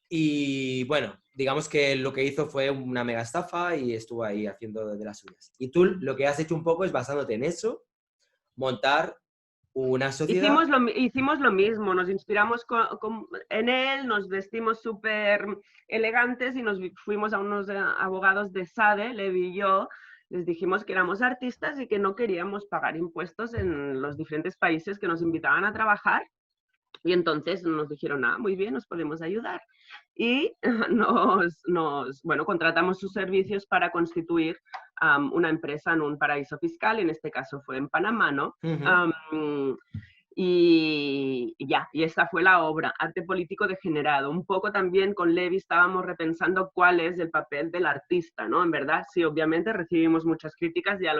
Y bueno, digamos que lo que hizo fue una mega estafa y estuvo ahí haciendo de las suyas. Y tú lo que has hecho un poco es basándote en eso, montar una sociedad. Hicimos lo mismo, nos inspiramos en él, nos vestimos súper elegantes y nos fuimos a unos abogados de SADE, Levi y yo, les dijimos que éramos artistas y que no queríamos pagar impuestos en los diferentes países que nos invitaban a trabajar. Y entonces nos dijeron, muy bien, nos podemos ayudar. Y bueno, contratamos sus servicios para constituir una empresa en un paraíso fiscal, en este caso fue en Panamá, ¿no? Y ya, y esta fue la obra, Arte Político Degenerado. Un poco también con Levi estábamos repensando cuál es el papel del artista, ¿no? En verdad, sí, obviamente recibimos muchas críticas, ya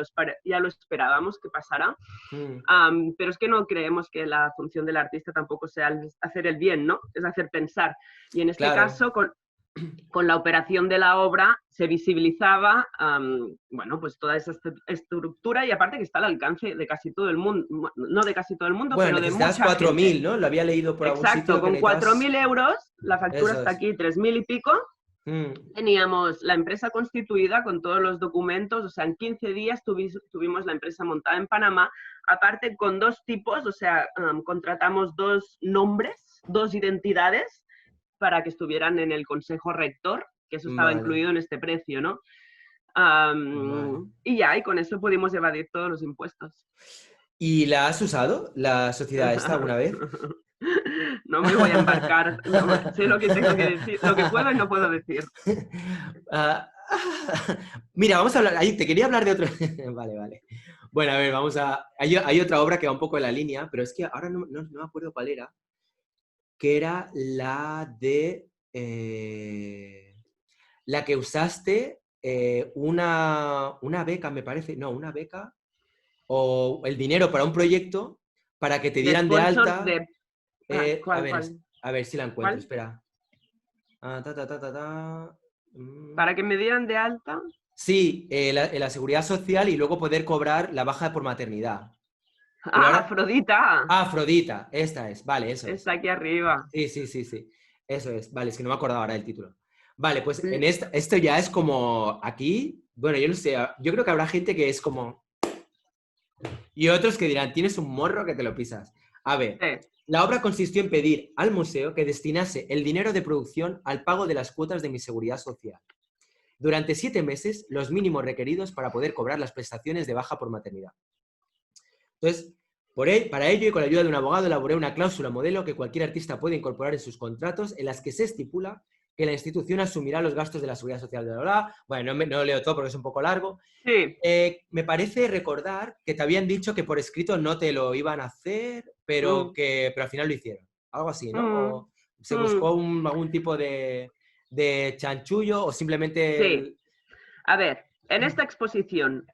lo esperábamos que pasara, pero es que no creemos que la función del artista tampoco sea hacer el bien, ¿no? Es hacer pensar. Y en este caso, con la operación de la obra se visibilizaba, bueno, pues toda esa estructura y aparte que está al alcance de casi todo el mundo, no de casi todo el mundo, bueno, pero de mucha 4.000, ¿no? Lo había leído por algún sitio. Exacto, con 4.000 euros, la factura está aquí, 3.000 y pico, teníamos la empresa constituida con todos los documentos, o sea, en 15 días tuvimos la empresa montada en Panamá, aparte con 2 tipos, o sea, contratamos 2 nombres, 2 identidades, para que estuvieran en el consejo rector, que eso estaba incluido en este precio, ¿no? Y ya, y con eso pudimos evadir todos los impuestos. ¿Y la has usado, la sociedad esta, alguna vez? No me voy a embarcar, no, sé lo que tengo que decir, lo que puedo y no puedo decir. Mira, vamos a hablar, te quería hablar de otro... Vale. Bueno, a ver, vamos a... Hay otra obra que va un poco en la línea, pero es que ahora no me acuerdo cuál era, que era la de... la que usaste una beca, me parece, no, una beca o el dinero para un proyecto para que te dieran de alta. A ver si la encuentro, ¿cuál? Espera. ¿Para que me dieran de alta? Sí, la seguridad social y luego poder cobrar la baja por maternidad. Afrodita. Afrodita, esta es, vale, eso está aquí arriba. Sí, eso es, vale, es que no me acordaba ahora del título. Vale, pues en esto ya es como aquí, bueno, yo no sé, yo creo que habrá gente que es como... Y otros que dirán, tienes un morro que te lo pisas. A ver, la obra consistió en pedir al museo que destinase el dinero de producción al pago de las cuotas de mi seguridad social. Durante 7 meses, los mínimos requeridos para poder cobrar las prestaciones de baja por maternidad. Entonces, para ello y con la ayuda de un abogado elaboré una cláusula modelo que cualquier artista puede incorporar en sus contratos en las que se estipula que la institución asumirá los gastos de la seguridad social de la obra. Bueno, no leo todo porque es un poco largo. Sí. Me parece recordar que te habían dicho que por escrito no te lo iban a hacer, pero al final lo hicieron. Algo así, ¿no? O se buscó algún tipo de chanchullo o simplemente... Sí. A ver, en esta exposición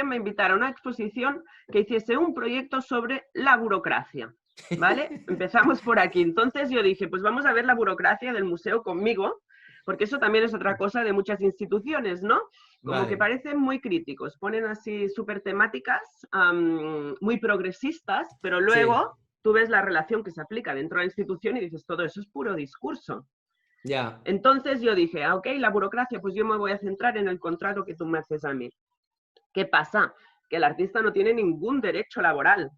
me invitaron a una exposición que hiciese un proyecto sobre la burocracia, ¿vale? Empezamos por aquí. Entonces yo dije, pues vamos a ver la burocracia del museo conmigo, porque eso también es otra cosa de muchas instituciones, ¿no? Como que parecen muy críticos, ponen así súper temáticas, muy progresistas, pero luego tú ves la relación que se aplica dentro de la institución y dices, todo eso es puro discurso. Ya. Entonces yo dije, ok, la burocracia, pues yo me voy a centrar en el contrato que tú me haces a mí. ¿Qué pasa? Que el artista no tiene ningún derecho laboral.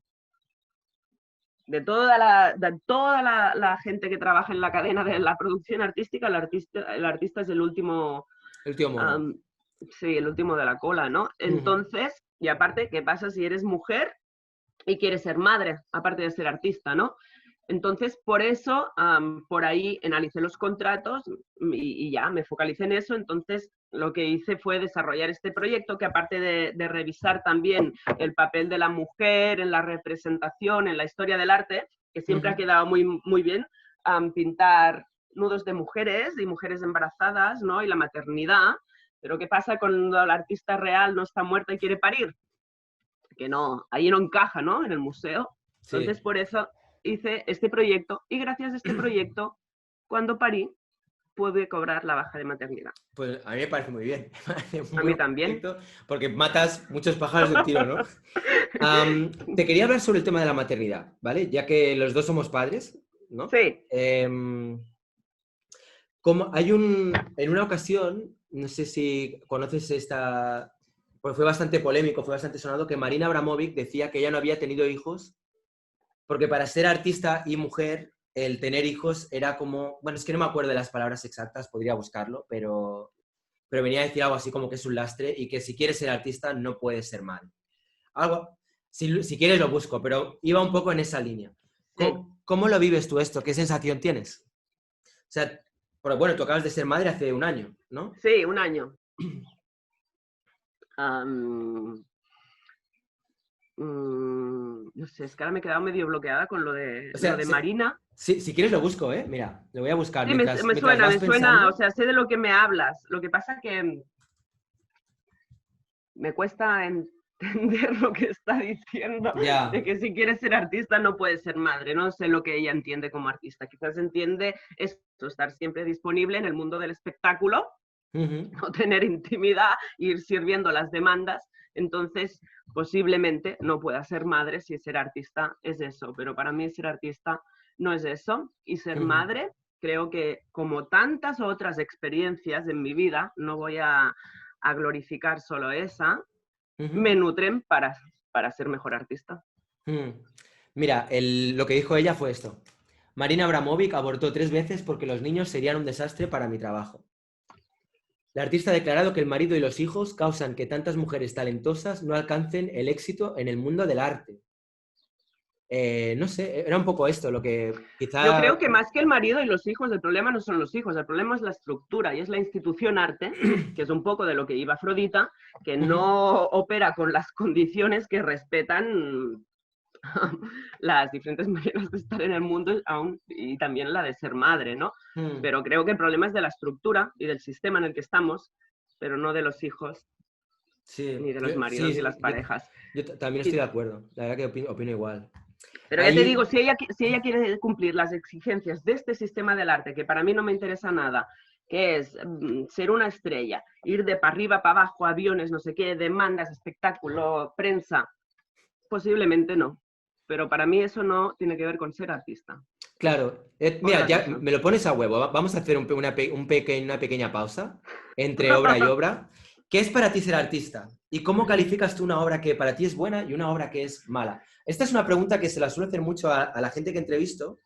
De toda la gente que trabaja en la cadena de la producción artística, el artista es el último... El último mono. Sí, el último de la cola, ¿no? Entonces, y aparte, ¿qué pasa si eres mujer y quieres ser madre, aparte de ser artista, ¿no? Entonces, por eso, por ahí analicé los contratos y ya me focalicé en eso. Entonces, lo que hice fue desarrollar este proyecto que aparte de revisar también el papel de la mujer en la representación, en la historia del arte, que siempre ha quedado muy, muy bien, pintar nudos de mujeres y mujeres embarazadas, ¿no? Y la maternidad. Pero ¿qué pasa cuando la artista real no está muerta y quiere parir? Que no, ahí no encaja, ¿no? En el museo. Entonces, por eso hice este proyecto y gracias a este proyecto, cuando parí, pude cobrar la baja de maternidad. Pues a mí me parece muy bien. A mí también. Porque matas muchos pájaros de un tiro, ¿no? Te quería hablar sobre el tema de la maternidad, ¿vale? Ya que los dos somos padres, ¿no? Sí. Como en una ocasión, no sé si conoces esta, pues fue bastante polémico, fue bastante sonado, que Marina Abramovic decía que ella no había tenido hijos, porque para ser artista y mujer, el tener hijos era como, bueno, es que no me acuerdo de las palabras exactas, podría buscarlo, pero venía a decir algo así como que es un lastre y que si quieres ser artista no puedes ser madre. Algo, si quieres lo busco, pero iba un poco en esa línea. Sí, ¿Cómo lo vives tú esto? ¿Qué sensación tienes? O sea, bueno, tú acabas de ser madre hace un año, ¿no? sí, un año. Am, no sé, es que ahora me he quedado medio bloqueada con lo de, O lo sea, de Marina. si quieres lo busco, ¿eh? Mira, lo voy a buscar Sí, mientras, mientras vas me suena, o pensando. sea, sé de lo que me hablas. Lo que pasa que me cuesta entender lo que está diciendo, de Ya. que si quieres ser artista no puedes ser madre. No sé lo que ella entiende como artista. Quizás entiende esto, estar siempre disponible en el mundo del espectáculo, Ujú, no tener intimidad, ir sirviendo las demandas. Entonces, posiblemente no pueda ser madre si ser artista es eso. Pero para mí ser artista no es eso. Y ser ujú, madre, creo que como tantas otras experiencias en mi vida, no voy a glorificar solo esa, ujú, me nutren para ser mejor artista. ujú. Mira, lo que dijo ella fue esto. Marina Abramovic abortó 3 veces porque los niños serían un desastre para mi trabajo. La artista ha declarado que el marido y los hijos causan que tantas mujeres talentosas no alcancen el éxito en el mundo del arte. No sé, era un poco esto lo que Yo quizá... creo que más que el marido y los hijos, el problema no son los hijos, el problema es la estructura y es la institución arte, que es un poco de lo que iba Afrodita, que Ujú, no opera con las condiciones que respetan las diferentes maneras de estar en el mundo aún, y también la de ser madre, ¿no? ujú. Pero creo que el problema es de la estructura y del sistema en el que estamos, pero no de los hijos Sí, ni de los maridos y sí, las parejas. yo también estoy Y de acuerdo. La verdad que opino igual. Pero ya te digo, Ahí, si ella quiere cumplir las exigencias de este sistema del arte, que para mí no me interesa nada, que es ser una estrella, ir de para arriba, para abajo, aviones, no sé qué, demandas, espectáculo, prensa, posiblemente no. Pero para mí eso no tiene que ver con ser artista, es claro, mira, otra ya cosa. me lo pones a huevo. Vamos a hacer una pequeña pausa entre obra y obra. ¿Qué es para ti ser artista? ¿Y cómo calificas tú una obra que para ti es buena y una obra que es mala? Esta es una pregunta que se la suelo hacer mucho a la gente que entrevisto,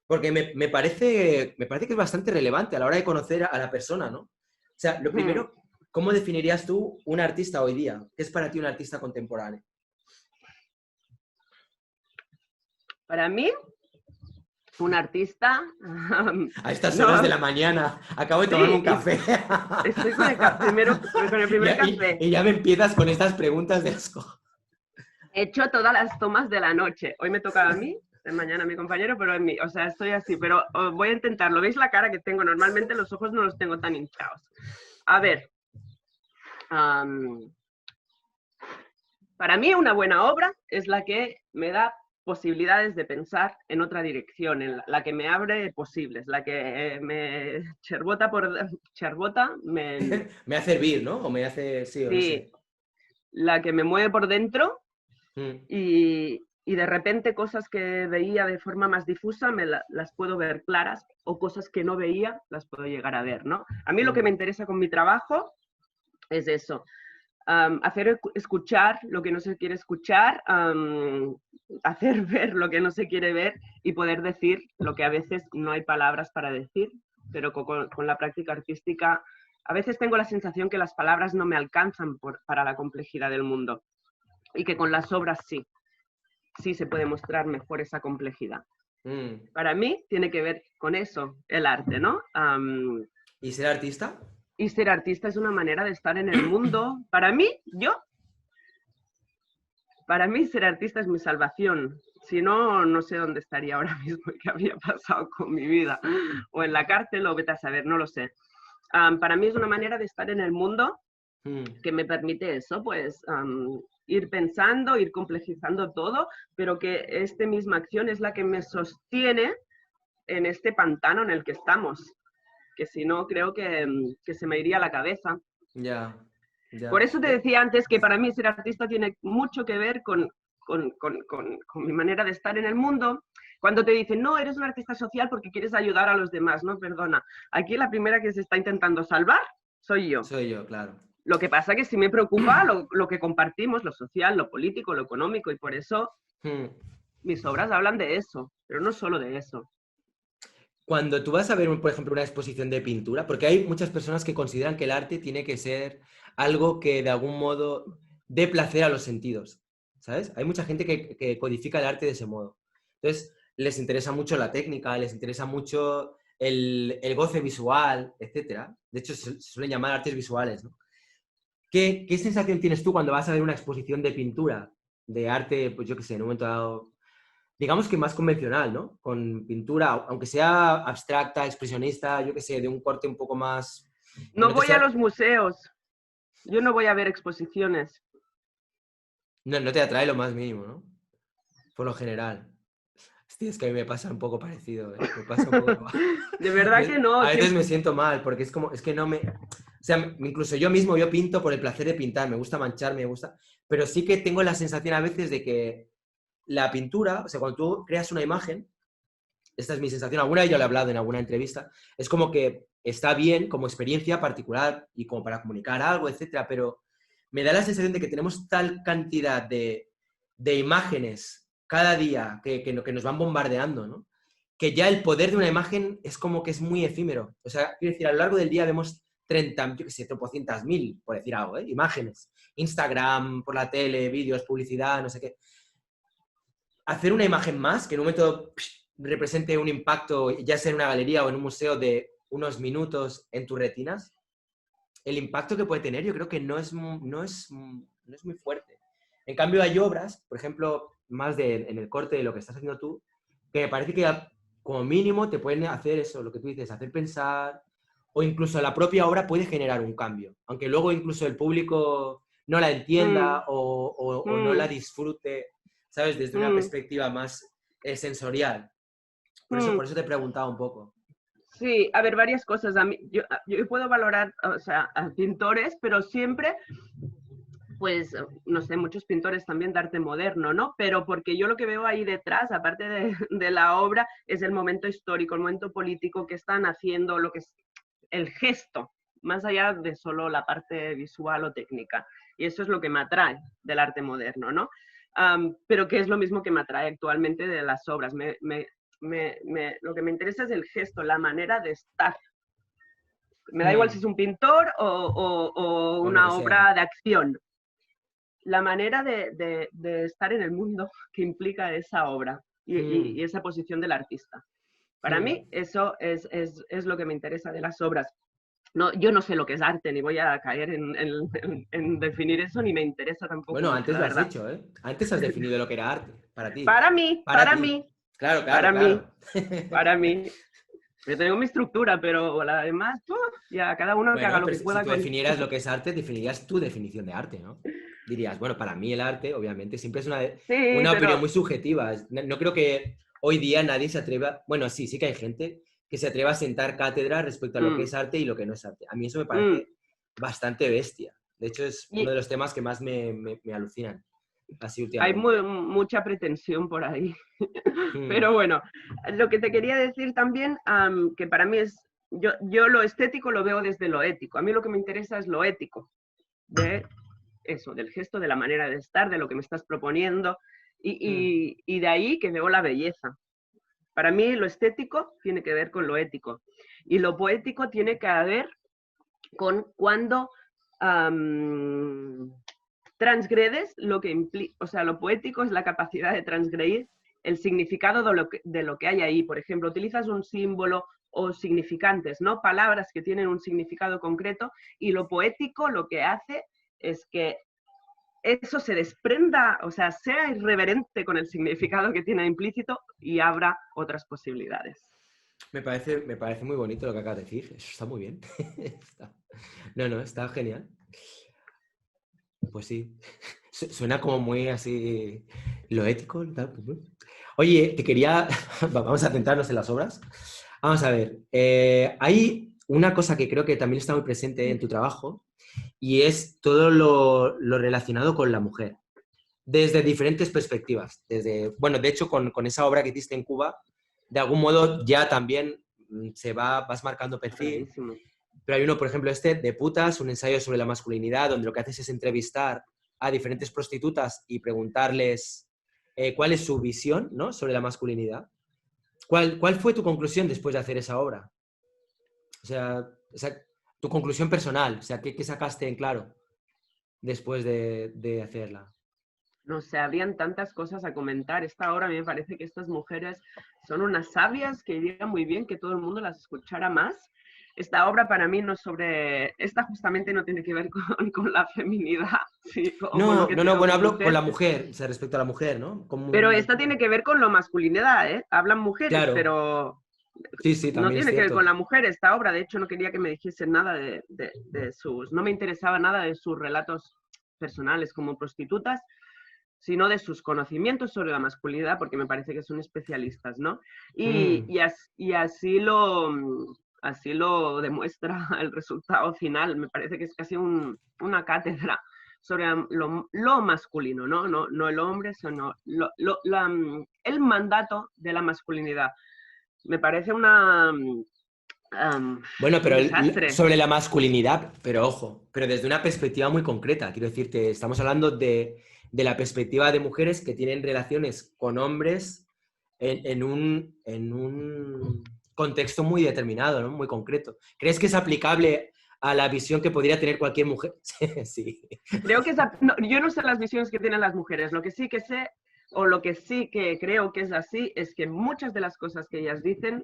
porque me parece que es bastante relevante a la hora de conocer a la persona, ¿no? O sea, lo primero, ¿cómo definirías tú un artista hoy día? ¿Qué es para ti un artista contemporáneo? Para mí, un artista, A estas horas de no, la mañana, acabo de tomarme sí, un café. estoy con con el Y, primer y- café. y ya me empiezas con estas preguntas de asco. He hecho todas las tomas de la noche. Hoy me toca a mí, mañana a mi compañero, pero en mí, o sea, estoy así, pero voy a intentarlo. ¿Veis la cara que tengo? Normalmente los ojos no los tengo tan hinchados. A ver, um, para mí una buena obra es la que me da posibilidades de pensar en otra dirección, en la que me abre posibles, la que me cherbota, Me hace hervir, ¿no? O me hace, sí, o no sé. sí, la que me mueve por dentro Mm, y de repente cosas que veía de forma más difusa las puedo ver claras o cosas que no veía las puedo llegar a ver, ¿no? A mí lo que me mm, interesa con mi trabajo es eso, hacer escuchar lo que no se quiere escuchar, hacer ver lo que no se quiere ver y poder decir lo que a veces no hay palabras para decir, pero con la práctica artística a veces tengo la sensación que las palabras no me alcanzan para la complejidad del mundo y que con las obras sí se puede mostrar mejor esa complejidad. mm. Para mí tiene que ver con eso, el arte, ¿no? ¿Y ser artista? Y ser artista es una manera de estar en el mundo. Para mí ser artista es mi salvación. Si no, no sé dónde estaría ahora mismo y qué habría pasado con mi vida. O en la cárcel o vete a saber, no lo sé. Para mí es una manera de estar en el mundo Mm, que me permite eso, pues ir pensando, ir complejizando todo, pero que esta misma acción es la que me sostiene en este pantano en el que estamos, que si no creo que se me iría la cabeza. ya, Por ya. eso te decía antes que para mí ser artista tiene mucho que ver con mi manera de estar en el mundo, cuando te dicen, no, eres un artista social porque quieres ayudar a los demás, no, perdona. Aquí la primera que se está intentando salvar soy yo. Soy yo, claro. Lo que pasa es que sí me preocupa lo que compartimos, lo social, lo político, lo económico, y por eso mis obras hablan de eso, pero no solo de eso. Cuando tú vas a ver, por ejemplo, una exposición de pintura, porque hay muchas personas que consideran que el arte tiene que ser algo que de algún modo dé placer a los sentidos, ¿sabes? Hay mucha gente que codifica el arte de ese modo. Entonces, les interesa mucho la técnica, les interesa mucho el goce visual, etcétera. De hecho, se suelen llamar artes visuales, ¿no? ¿Qué sensación tienes tú cuando vas a ver una exposición de pintura, de arte, pues yo qué sé, en un momento dado, digamos que más convencional, ¿no? Con pintura, aunque sea abstracta, expresionista, yo qué sé, de un corte un poco más... No voy a los museos, yo no voy a ver exposiciones. No te atrae lo más mínimo, ¿no? Por lo general. Hostia, es que a mí me pasa un poco parecido, ¿eh? Me pasa un poco... De verdad que no. A veces me siento mal, porque es que no me... O sea, incluso yo mismo, yo pinto por el placer de pintar, me gusta mancharme, me gusta... Pero sí que tengo la sensación a veces de que la pintura, o sea, cuando tú creas una imagen, esta es mi sensación, alguna de ellas lo he hablado en alguna entrevista, es como que está bien como experiencia particular y como para comunicar algo, etcétera, pero me da la sensación de que tenemos tal cantidad de imágenes cada día que nos van bombardeando, ¿no? Que ya el poder de una imagen es como que es muy efímero. O sea, quiero decir, a lo largo del día vemos 30, yo qué sé, tropocientas mil, por decir algo, imágenes. Instagram, por la tele, vídeos, publicidad, no sé qué. Hacer una imagen más que en un momento represente un impacto, ya sea en una galería o en un museo, de unos minutos en tus retinas, el impacto que puede tener yo creo que no es muy fuerte. En cambio hay obras, por ejemplo, más en el corte de lo que estás haciendo tú, que me parece que como mínimo te pueden hacer eso, lo que tú dices, hacer pensar, o incluso la propia obra puede generar un cambio, aunque luego incluso el público no la entienda o no la disfrute, ¿sabes? Desde una perspectiva más sensorial. Por eso te he preguntado un poco. Sí, a ver, varias cosas. Yo puedo valorar, o sea, a pintores, pero siempre, pues, no sé, muchos pintores también de arte moderno, ¿no? Pero porque yo lo que veo ahí detrás, aparte de la obra, es el momento histórico, el momento político que están haciendo, lo que es el gesto, más allá de solo la parte visual o técnica. Y eso es lo que me atrae del arte moderno, ¿no? Pero que es lo mismo que me atrae actualmente de las obras. Lo que me interesa es el gesto, la manera de estar. Me da igual si es un pintor o una obra de acción. La manera de estar en el mundo que implica esa obra y esa posición del artista. Para mí eso es lo que me interesa de las obras. No, yo no sé lo que es arte, ni voy a caer en definir eso, ni me interesa tampoco. Bueno, mucho, antes lo has hecho, ¿eh? Antes has definido lo que era arte, para ti. Para mí. Claro, claro. Para mí. Yo tengo mi estructura, pero la demás, ya cada uno que haga lo que pueda. Si tú definieras lo que es arte, definirías tu definición de arte, ¿no? Dirías, bueno, para mí el arte, obviamente, siempre es una opinión muy subjetiva. No creo que hoy día nadie se atreva... Bueno, sí que hay gente que se atreva a sentar cátedra respecto a lo que es arte y lo que no es arte. A mí eso me parece bastante bestia. De hecho, es uno de los temas que más me alucinan. Así hay mucha pretensión por ahí. Pero bueno, lo que te quería decir también, que para mí es, yo lo estético lo veo desde lo ético. A mí lo que me interesa es lo ético, de eso, del gesto, de la manera de estar, de lo que me estás proponiendo, y de ahí que veo la belleza. Para mí lo estético tiene que ver con lo ético, y lo poético tiene que ver con cuando transgredes lo que implica, o sea, lo poético es la capacidad de transgredir el significado de lo que hay ahí. Por ejemplo, utilizas un símbolo o significantes, ¿no? Palabras que tienen un significado concreto, y lo poético lo que hace es que eso se desprenda, o sea, sea irreverente con el significado que tiene implícito y abra otras posibilidades. Me parece muy bonito lo que acabas de decir. Eso está muy bien. Está genial. Pues sí. Suena como muy así lo ético. Tal. Oye, te quería... Vamos a centrarnos en las obras. Vamos a ver. Hay una cosa que creo que también está muy presente en tu trabajo, y es todo lo relacionado con la mujer. desde diferentes perspectivas. Bueno, de hecho, con esa obra que hiciste en Cuba, de algún modo ya también vas marcando perfil. Clarísimo. Pero hay uno, por ejemplo, de Putas, un ensayo sobre la masculinidad, donde lo que haces es entrevistar a diferentes prostitutas y preguntarles cuál es su visión, ¿no?, sobre la masculinidad. ¿Cuál fue tu conclusión después de hacer esa obra? O sea, tu conclusión personal, o sea, ¿qué sacaste en claro después de hacerla? No sé, habrían tantas cosas a comentar. Esta obra a mí me parece que estas mujeres son unas sabias que iría muy bien que todo el mundo las escuchara más. Esta obra para mí no sobre... Esta justamente no tiene que ver con la feminidad, ¿sí? O con lo No, que no, no, tengo bueno, que hablo con hacer. la mujer, o sea, respecto a la mujer, ¿no? Pero esta tiene que ver con la masculinidad, ¿eh? Hablan mujeres, Claro, pero sí, sí, no también es tiene que ver con cierto. la mujer esta obra. De hecho, no quería que me dijesen nada de sus... No me interesaba nada de sus relatos personales como prostitutas, sino de sus conocimientos sobre la masculinidad, porque me parece que son especialistas, ¿no? Mm. Y así lo demuestra el resultado final. Me parece que es casi una cátedra sobre lo masculino, ¿no? No el hombre, sino el mandato de la masculinidad. Me parece Bueno, un pero desastre. sobre la masculinidad, pero ojo, pero desde una perspectiva muy concreta. Quiero decirte, estamos hablando de la perspectiva de mujeres que tienen relaciones con hombres en un contexto muy determinado, ¿no? Muy concreto. ¿Crees que es aplicable a la visión que podría tener cualquier mujer? Sí. Creo que no, yo no sé las visiones que tienen las mujeres. Lo que sí que sé, o lo que sí que creo que es así, es que muchas de las cosas que ellas dicen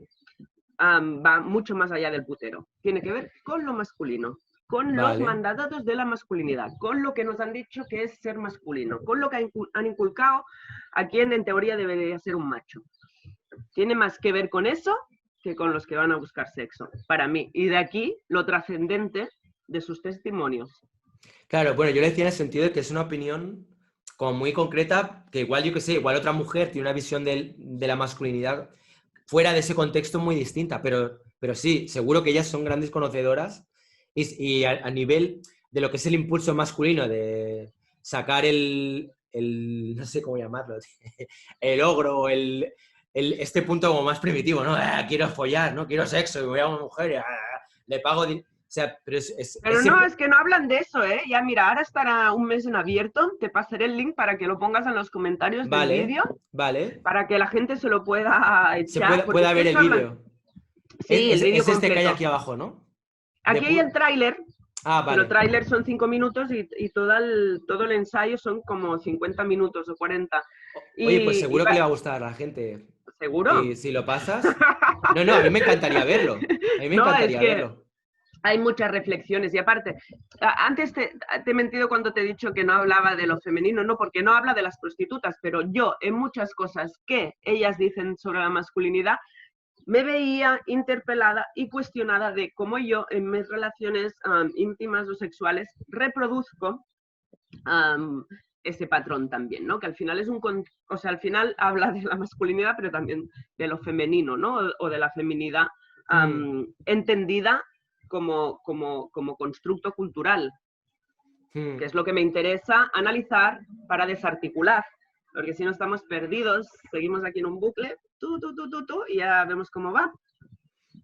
va mucho más allá del putero. Tiene que ver con lo masculino, con los Vale. mandatos de la masculinidad, con lo que nos han dicho que es ser masculino, con lo que han inculcado a quien en teoría debería ser un macho. Tiene más que ver con eso que con los que van a buscar sexo, para mí. Y de aquí lo trascendente de sus testimonios. Claro, bueno, yo le decía en el sentido de que es una opinión como muy concreta, que igual, yo qué sé, igual otra mujer tiene una visión de la masculinidad fuera de ese contexto muy distinta, pero sí, seguro que ellas son grandes conocedoras y a nivel de lo que es el impulso masculino de sacar no sé cómo llamarlo, el ogro, este punto como más primitivo, ¿no? Quiero follar, ¿no? Quiero sexo, y voy a una mujer, le pago... O sea, pero Pero no, es que no hablan de eso, ¿eh? Ya mira, ahora estará un mes en abierto. Te pasaré el link para que lo pongas en los comentarios del Vale, vídeo, vale. para que la gente se lo pueda Se echar, porque pueda es que ver el eso hablan. vídeo. Sí, el vídeo Es este que hay completo. aquí abajo, ¿no? De Aquí hay el tráiler, pero el vale. tráiler son 5 minutos y todo el ensayo son como 50 minutos o 40. Oye, pues Y seguro que le va a gustar a la gente. ¿seguro? Si lo pasas. No, no, a mí me encantaría verlo. A mí me No, es encantaría que verlo. hay muchas reflexiones. Y aparte, antes te he mentido cuando te he dicho que no hablaba de lo femenino, no, porque no habla de las prostitutas, pero yo en muchas cosas que ellas dicen sobre la masculinidad, me veía interpelada y cuestionada de cómo yo en mis relaciones íntimas o sexuales reproduzco ese patrón también, ¿no? Que al final o sea, al final habla de la masculinidad, pero también de lo femenino, ¿no? O de la feminidad Mm, entendida como constructo cultural, que mm. es lo que me interesa analizar para desarticular, porque si no estamos perdidos, seguimos aquí en un bucle, y ya vemos cómo va.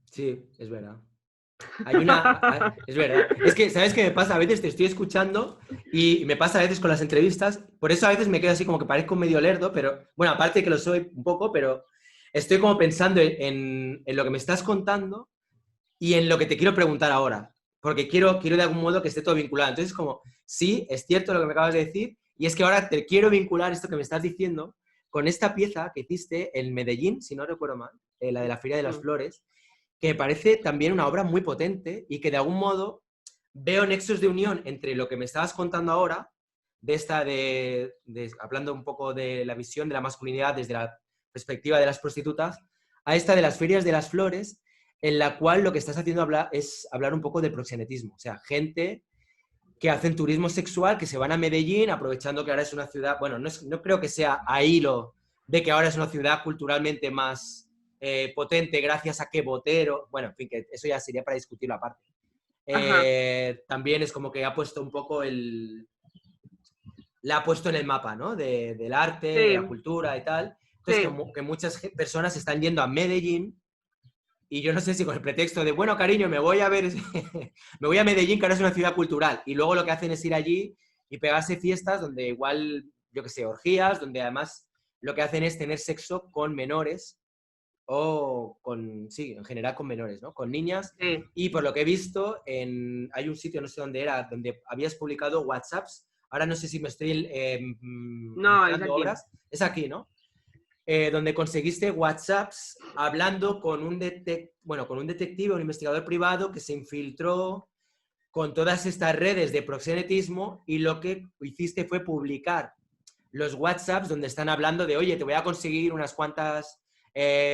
Sí, es verdad. Es verdad. Es que, ¿sabes qué me pasa? A veces te estoy escuchando y me pasa a veces con las entrevistas, por eso a veces me quedo así como que parezco medio lerdo, pero bueno, aparte que lo soy un poco, pero estoy como pensando en lo que me estás contando y en lo que te quiero preguntar ahora, porque quiero de algún modo que esté todo vinculado. Entonces, como, sí, es cierto lo que me acabas de decir, y es que ahora te quiero vincular esto que me estás diciendo con esta pieza que hiciste en Medellín, si no recuerdo mal, la de la Feria de las Flores, que me parece también una obra muy potente y que de algún modo veo nexos de unión entre lo que me estabas contando ahora, hablando un poco de la visión de la masculinidad desde la perspectiva de las prostitutas, a esta de las ferias de las flores, en la cual lo que estás haciendo es hablar un poco del proxenetismo. O sea, gente que hacen turismo sexual, que se van a Medellín, aprovechando que ahora es una ciudad, bueno, no creo que sea a hilo de que ahora es una ciudad culturalmente más potente gracias a que Botero, bueno, en fin, que eso ya sería para discutirlo aparte. Ajá. También es como que ha puesto un poco la ha puesto en el mapa, ¿no? Del arte, de Sí, la cultura y tal. Entonces, sí. que muchas personas están yendo a Medellín y yo no sé si con el pretexto de, bueno, cariño, me voy a ver, me voy a Medellín, que ahora es una ciudad cultural. Y luego lo que hacen es ir allí y pegarse fiestas donde igual, yo qué sé, orgías, donde además lo que hacen es tener sexo con menores o con, sí, en general con menores, ¿no? Con niñas. Sí. Y por lo que he visto, hay un sitio, no sé dónde era, donde habías publicado WhatsApps. Ahora no sé si me estoy No, es mezclando aquí. obras. Es aquí, ¿no? Donde conseguiste WhatsApps hablando con bueno, con un detective, un investigador privado que se infiltró con todas estas redes de proxenetismo y lo que hiciste fue publicar los WhatsApps donde están hablando de, oye, te voy a conseguir unas cuantas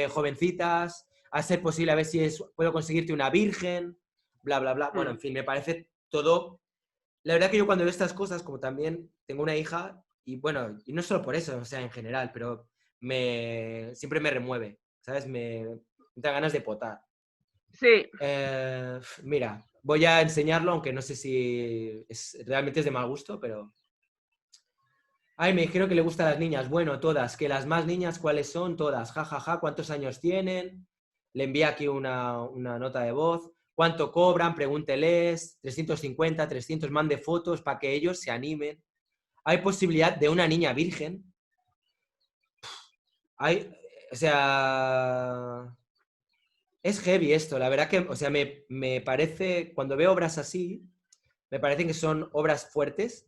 jovencitas, a ser posible a ver si puedo conseguirte una virgen, bla, bla, bla. Bueno, Mm. en fin, me parece todo... La verdad que yo cuando veo estas cosas, como también tengo una hija, y bueno, y no solo por eso, o sea, en general, pero siempre me remueve, ¿sabes? Me da ganas de potar. Sí, Mira, voy a enseñarlo, aunque no sé si realmente es de mal gusto, pero... Ay, me dijeron que le gusta a las niñas. Bueno, todas. Que las más niñas, ¿cuáles son? Todas. Ja, ja, ja. ¿Cuántos años tienen? Le envía aquí una nota de voz. ¿Cuánto cobran? Pregúnteles. 350, 300. Mande fotos para que ellos se animen. Hay posibilidad de una niña virgen. Hay, o sea, es heavy esto. La verdad que, o sea, me parece, cuando veo obras así, me parecen que son obras fuertes,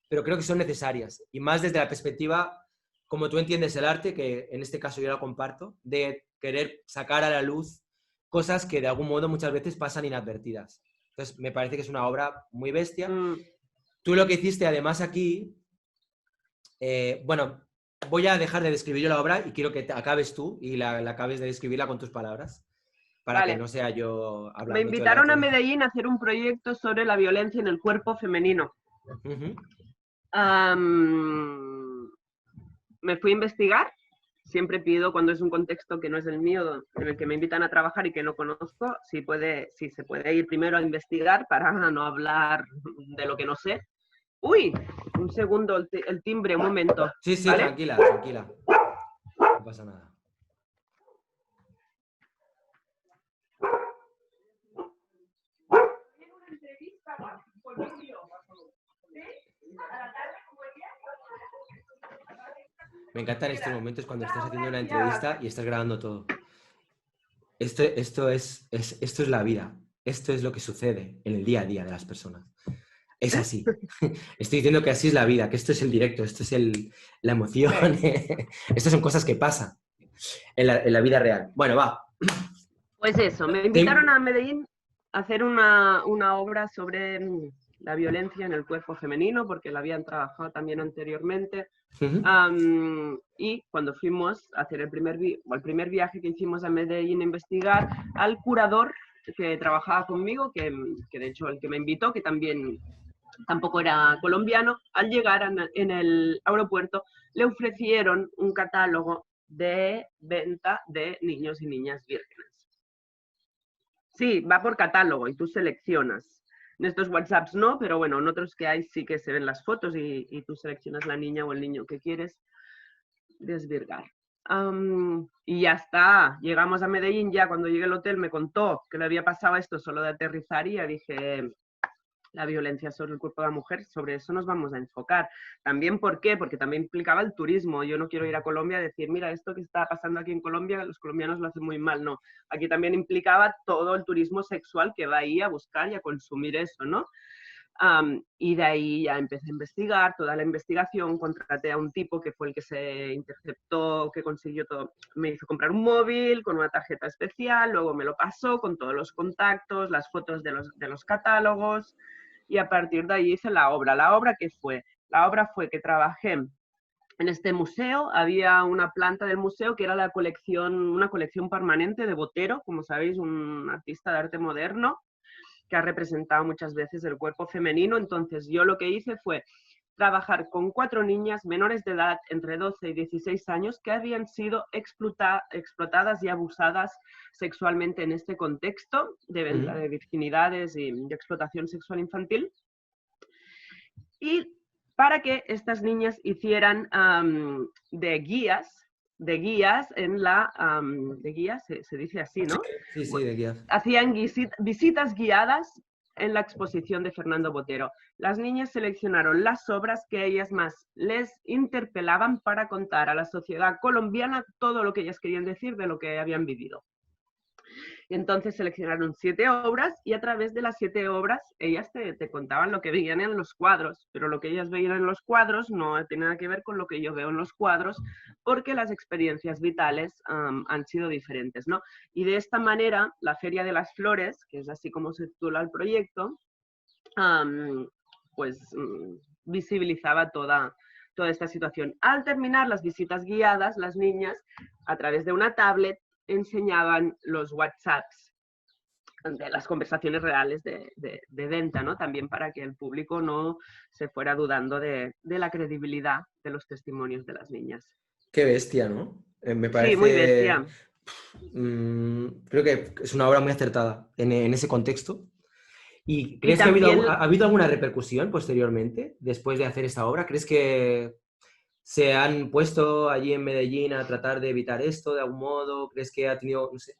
pero creo que son necesarias. Y más desde la perspectiva, como tú entiendes el arte, que en este caso yo la comparto, de querer sacar a la luz cosas que de algún modo muchas veces pasan inadvertidas. Entonces, me parece que es una obra muy bestia. mm, Tú lo que hiciste además aquí, bueno, voy a dejar de describir yo la obra y quiero que te acabes tú y la acabes de describirla con tus palabras, para que vale. no sea yo Me hablando todo el invitaron rato. a Medellín a hacer un proyecto sobre la violencia en el cuerpo femenino. Ujú, Am, Me fui a investigar. Siempre pido cuando es un contexto que no es el mío, en el que me invitan a trabajar y que no conozco, si se puede ir primero a investigar para no hablar de lo que no sé. Uy, un segundo, el timbre, un momento, sí, sí, ¿vale? tranquila, tranquila. No pasa nada. Me encantan estos momentos cuando estás haciendo una entrevista y estás grabando todo. Esto es la vida. Esto es lo que sucede en el día a día de las personas. Es así. Estoy diciendo que así es la vida, que esto es el directo, esto es la emoción. Sí. Estas son cosas que pasan en la vida real. Bueno, va. Pues eso, me invitaron a Medellín a hacer una obra sobre la violencia en el cuerpo femenino, porque la habían trabajado también anteriormente. Y cuando fuimos a hacer el primer viaje que hicimos a Medellín a investigar, al curador que trabajaba conmigo, que de hecho el que me invitó, que también tampoco era colombiano, al llegar en el aeropuerto le ofrecieron un catálogo de venta de niños y niñas vírgenes. Sí, va por catálogo y tú seleccionas. En estos WhatsApps no, pero bueno, en otros que hay sí que se ven las fotos y tú seleccionas la niña o el niño que quieres desvirgar. Y ya está, llegamos a Medellín, ya cuando llegué al hotel me contó que le había pasado esto solo de aterrizar y ya dije, la violencia sobre el cuerpo de la mujer, sobre eso nos vamos a enfocar. También, ¿por qué? Porque también implicaba el turismo. Yo no quiero ir a Colombia y decir, mira, esto que está pasando aquí en Colombia, los colombianos lo hacen muy mal. No, aquí también implicaba todo el turismo sexual que va ahí a buscar y a consumir eso, ¿no? Y de ahí ya empecé a investigar, toda la investigación, contraté a un tipo que fue el que se interceptó, que consiguió todo, me hizo comprar un móvil con una tarjeta especial, luego me lo pasó con todos los contactos, las fotos de los catálogos, y a partir de ahí hice la obra. ¿La obra qué fue? La obra fue que trabajé en este museo, había una planta del museo que era una colección permanente de Botero, como sabéis, un artista de arte moderno, que ha representado muchas veces el cuerpo femenino. Entonces yo lo que hice fue trabajar con 4 niñas menores de edad entre 12 y 16 años que habían sido explotadas y abusadas sexualmente en este contexto de venta de virginidades y de explotación sexual infantil. Y para que estas niñas hicieran de guías en de guías, se dice así, ¿no? Sí, sí, de guías. Hacían visitas guiadas en la exposición de Fernando Botero. Las niñas seleccionaron las obras que a ellas más les interpelaban para contar a la sociedad colombiana todo lo que ellas querían decir de lo que habían vivido. Y entonces seleccionaron 7 obras y a través de las 7 obras ellas te contaban lo que veían en los cuadros, pero lo que ellas veían en los cuadros no tiene nada que ver con lo que yo veo en los cuadros, porque las experiencias vitales han sido diferentes, ¿no? Y de esta manera, la Feria de las Flores, que es así como se titula el proyecto, visibilizaba toda esta situación. Al terminar las visitas guiadas, las niñas, a través de una tablet, enseñaban los WhatsApps de las conversaciones reales de venta, ¿no? También para que el público no se fuera dudando de la credibilidad de los testimonios de las niñas. Qué bestia, ¿no? Me Sí, muy parece... bestia. Creo que es una obra muy acertada en ese contexto. ¿Y Y crees que también ha habido alguna repercusión posteriormente, después de hacer esta obra? ¿Crees que se han puesto allí en Medellín a tratar de evitar esto de algún modo? ¿Crees que ha tenido, no sé,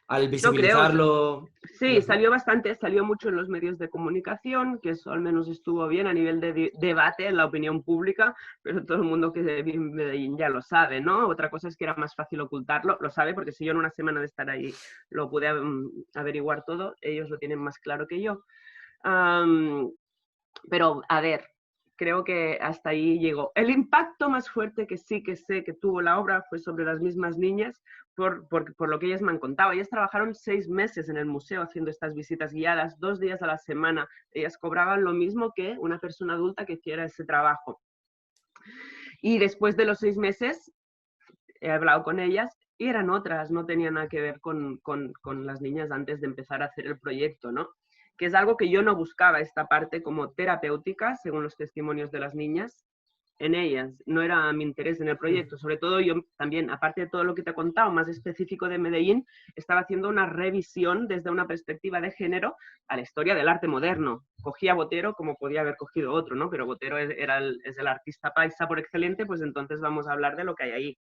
al yo creo, visibilizarlo, sí, no sé? salió mucho en los medios de comunicación, que eso al menos estuvo bien a nivel de debate en la opinión pública, pero todo el mundo que vive en Medellín ya lo sabe, ¿no? Otra cosa es que era más fácil ocultarlo, lo sabe porque si yo en una semana de estar ahí lo pude averiguar todo, ellos lo tienen más claro que yo. Pero, a ver, creo que hasta ahí llegó. El impacto más fuerte que sí que sé que tuvo la obra fue sobre las mismas niñas, por lo que ellas me han contado. Ellas trabajaron 6 meses en el museo haciendo estas visitas guiadas, 2 días a la semana. Ellas cobraban lo mismo que una persona adulta que hiciera ese trabajo. Y después de los 6 meses, he hablado con ellas y eran otras, no tenían nada que ver con las niñas antes de empezar a hacer el proyecto, ¿no? Que es algo que yo no buscaba, esta parte como terapéutica, según los testimonios de las niñas, en ellas. No era mi interés en el proyecto. Sobre todo yo también, aparte de todo lo que te he contado, más específico de Medellín, estaba haciendo una revisión desde una perspectiva de género a la historia del arte moderno. Cogía a Botero como podía haber cogido otro, ¿no? Pero Botero es el artista paisa por excelente, pues entonces vamos a hablar de lo que hay ahí.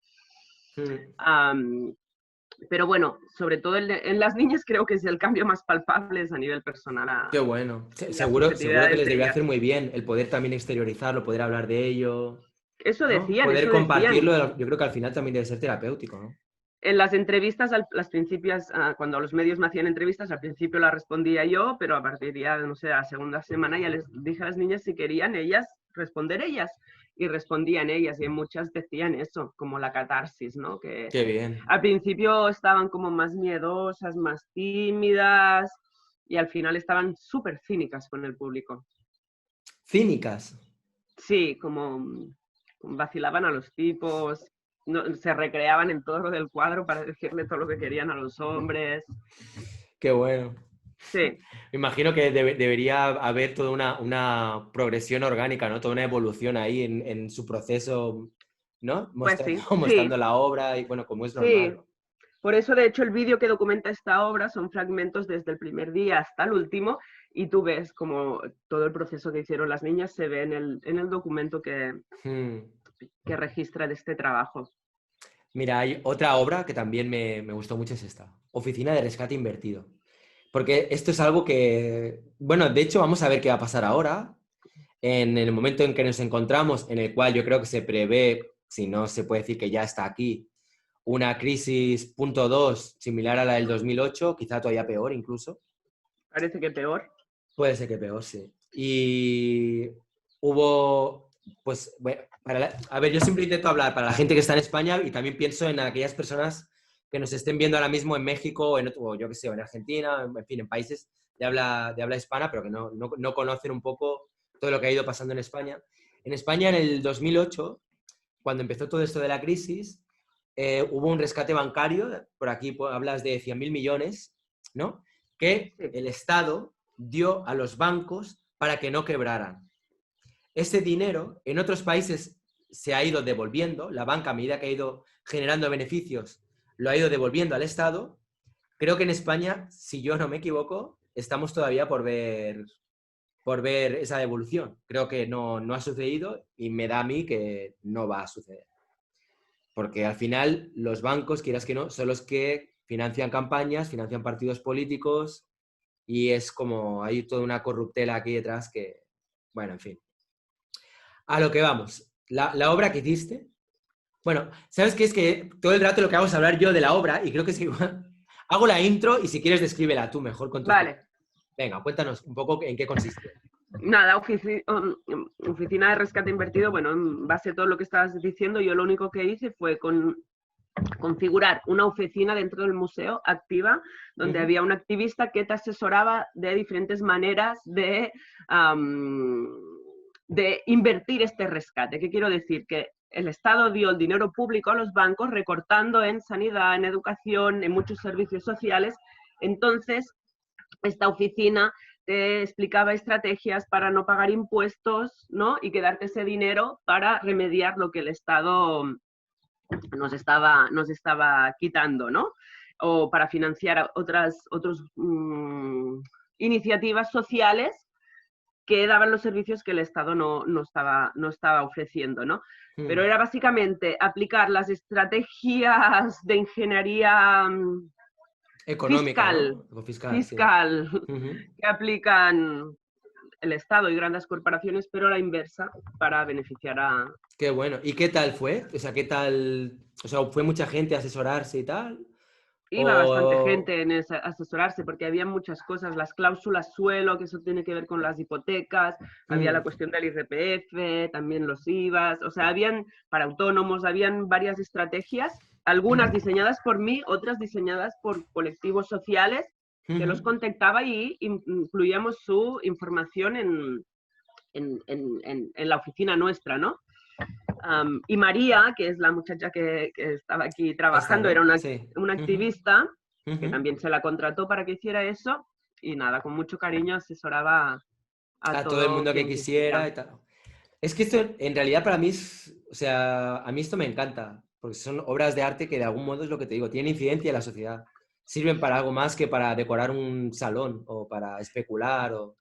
Pero bueno, sobre todo en las niñas creo que es el cambio más palpable es a nivel personal. Qué bueno. Las Seguro que subjetividades les de debe ellas. hacer muy bien el poder también exteriorizarlo, poder hablar de ello, Eso ¿no? decían, Poder eso decían. compartirlo, yo creo que al final también debe ser terapéutico, ¿no? En las entrevistas, las principias, cuando los medios me hacían entrevistas, al principio las respondía yo, pero a partir ya, no sé, la segunda semana ya les dije a las niñas si querían ellas responder ellas. Y respondían ellas, y muchas decían eso, como la catarsis, ¿no? Que Qué bien. al principio estaban como más miedosas, más tímidas, y al final estaban súper cínicas con el público. Cínicas. Sí, como vacilaban a los tipos, no, se recreaban en todo lo del cuadro para decirle todo lo que querían a los hombres. Qué bueno. Sí. Me imagino que debería haber toda una progresión orgánica, ¿no? Toda una evolución ahí en su proceso, ¿no? Pues sí, Mostrando la obra y, bueno, como es normal, sí. ¿no? Por eso, de hecho, el vídeo que documenta esta obra son fragmentos desde el primer día hasta el último y tú ves como todo el proceso que hicieron las niñas se ve en el documento que registra de este trabajo. Mira, hay otra obra que también me gustó mucho, es esta, Oficina de Rescate Invertido. Porque esto es algo que, bueno, de hecho vamos a ver qué va a pasar ahora, en el momento en que nos encontramos, en el cual yo creo que se prevé, si no se puede decir que ya está aquí, una crisis punto 2 similar a la del 2008, quizá todavía peor incluso. Parece que peor. Puede ser que peor, sí. Y hubo, pues, bueno, a ver, yo siempre intento hablar para la gente que está en España y también pienso en aquellas personas que nos estén viendo ahora mismo en México, o yo qué sé, o en Argentina, en fin, en países de habla hispana, pero que no conocen un poco todo lo que ha ido pasando en España. En España, en el 2008, cuando empezó todo esto de la crisis, hubo un rescate bancario, por aquí hablas de 100.000 millones, ¿no? Que Sí. el Estado dio a los bancos para que no quebraran. Ese dinero en otros países se ha ido devolviendo, la banca a medida que ha ido generando beneficios lo ha ido devolviendo al Estado. Creo que en España, si yo no me equivoco, estamos todavía por ver por ver esa devolución. Creo que no ha sucedido y me da a mí que no va a suceder. Porque al final los bancos, quieras que no, son los que financian campañas, financian partidos políticos y es como hay toda una corruptela aquí detrás que, bueno, en fin. A lo que vamos. La obra que hiciste, bueno, ¿sabes qué? Es que todo el rato lo que hago es hablar yo de la obra y creo que es igual. Hago la intro y si quieres descríbela tú mejor con tus palabras. Vale. Venga, cuéntanos un poco en qué consistió. Nada, oficina de rescate invertido, bueno, en base a todo lo que estabas diciendo, yo lo único que hice fue configurar una oficina dentro del museo activa, donde había un activista que te asesoraba de diferentes maneras de invertir este rescate. ¿Qué quiero decir? Que el Estado dio el dinero público a los bancos recortando en sanidad, en educación, en muchos servicios sociales. Entonces, esta oficina te explicaba estrategias para no pagar impuestos, ¿no? Y quedarte ese dinero para remediar lo que el Estado nos estaba quitando, ¿no? O para financiar otras iniciativas sociales que daban los servicios que el Estado no estaba ofreciendo, ¿no? Pero era básicamente aplicar las estrategias de ingeniería Económica, ¿no? Fiscal, sí. que aplican el Estado y grandes corporaciones, pero a la inversa, para beneficiar a... Qué bueno. ¿Y qué tal fue? O sea, ¿qué tal? O sea, ¿fue mucha gente a asesorarse y tal? Iba bastante O... gente en asesorarse porque había muchas cosas, las cláusulas suelo, que eso tiene que ver con las hipotecas, había la cuestión del IRPF, también los IVAs, o sea, habían para autónomos, habían varias estrategias, algunas diseñadas por mí, otras diseñadas por colectivos sociales, que los contactaba y incluíamos su información en la oficina nuestra, ¿no? Y María, que es la muchacha que estaba aquí trabajando, Esta, era ¿no? una, Sí. una activista que también se la contrató para que hiciera eso y nada, con mucho cariño asesoraba a A todo el todo mundo que quien quisiera quisiera. y tal. Es que esto en realidad para mí es, o sea, a mí esto me encanta, porque son obras de arte que de algún modo es lo que te digo, tienen incidencia en la sociedad. Sirven para algo más que para decorar un salón o para especular. O...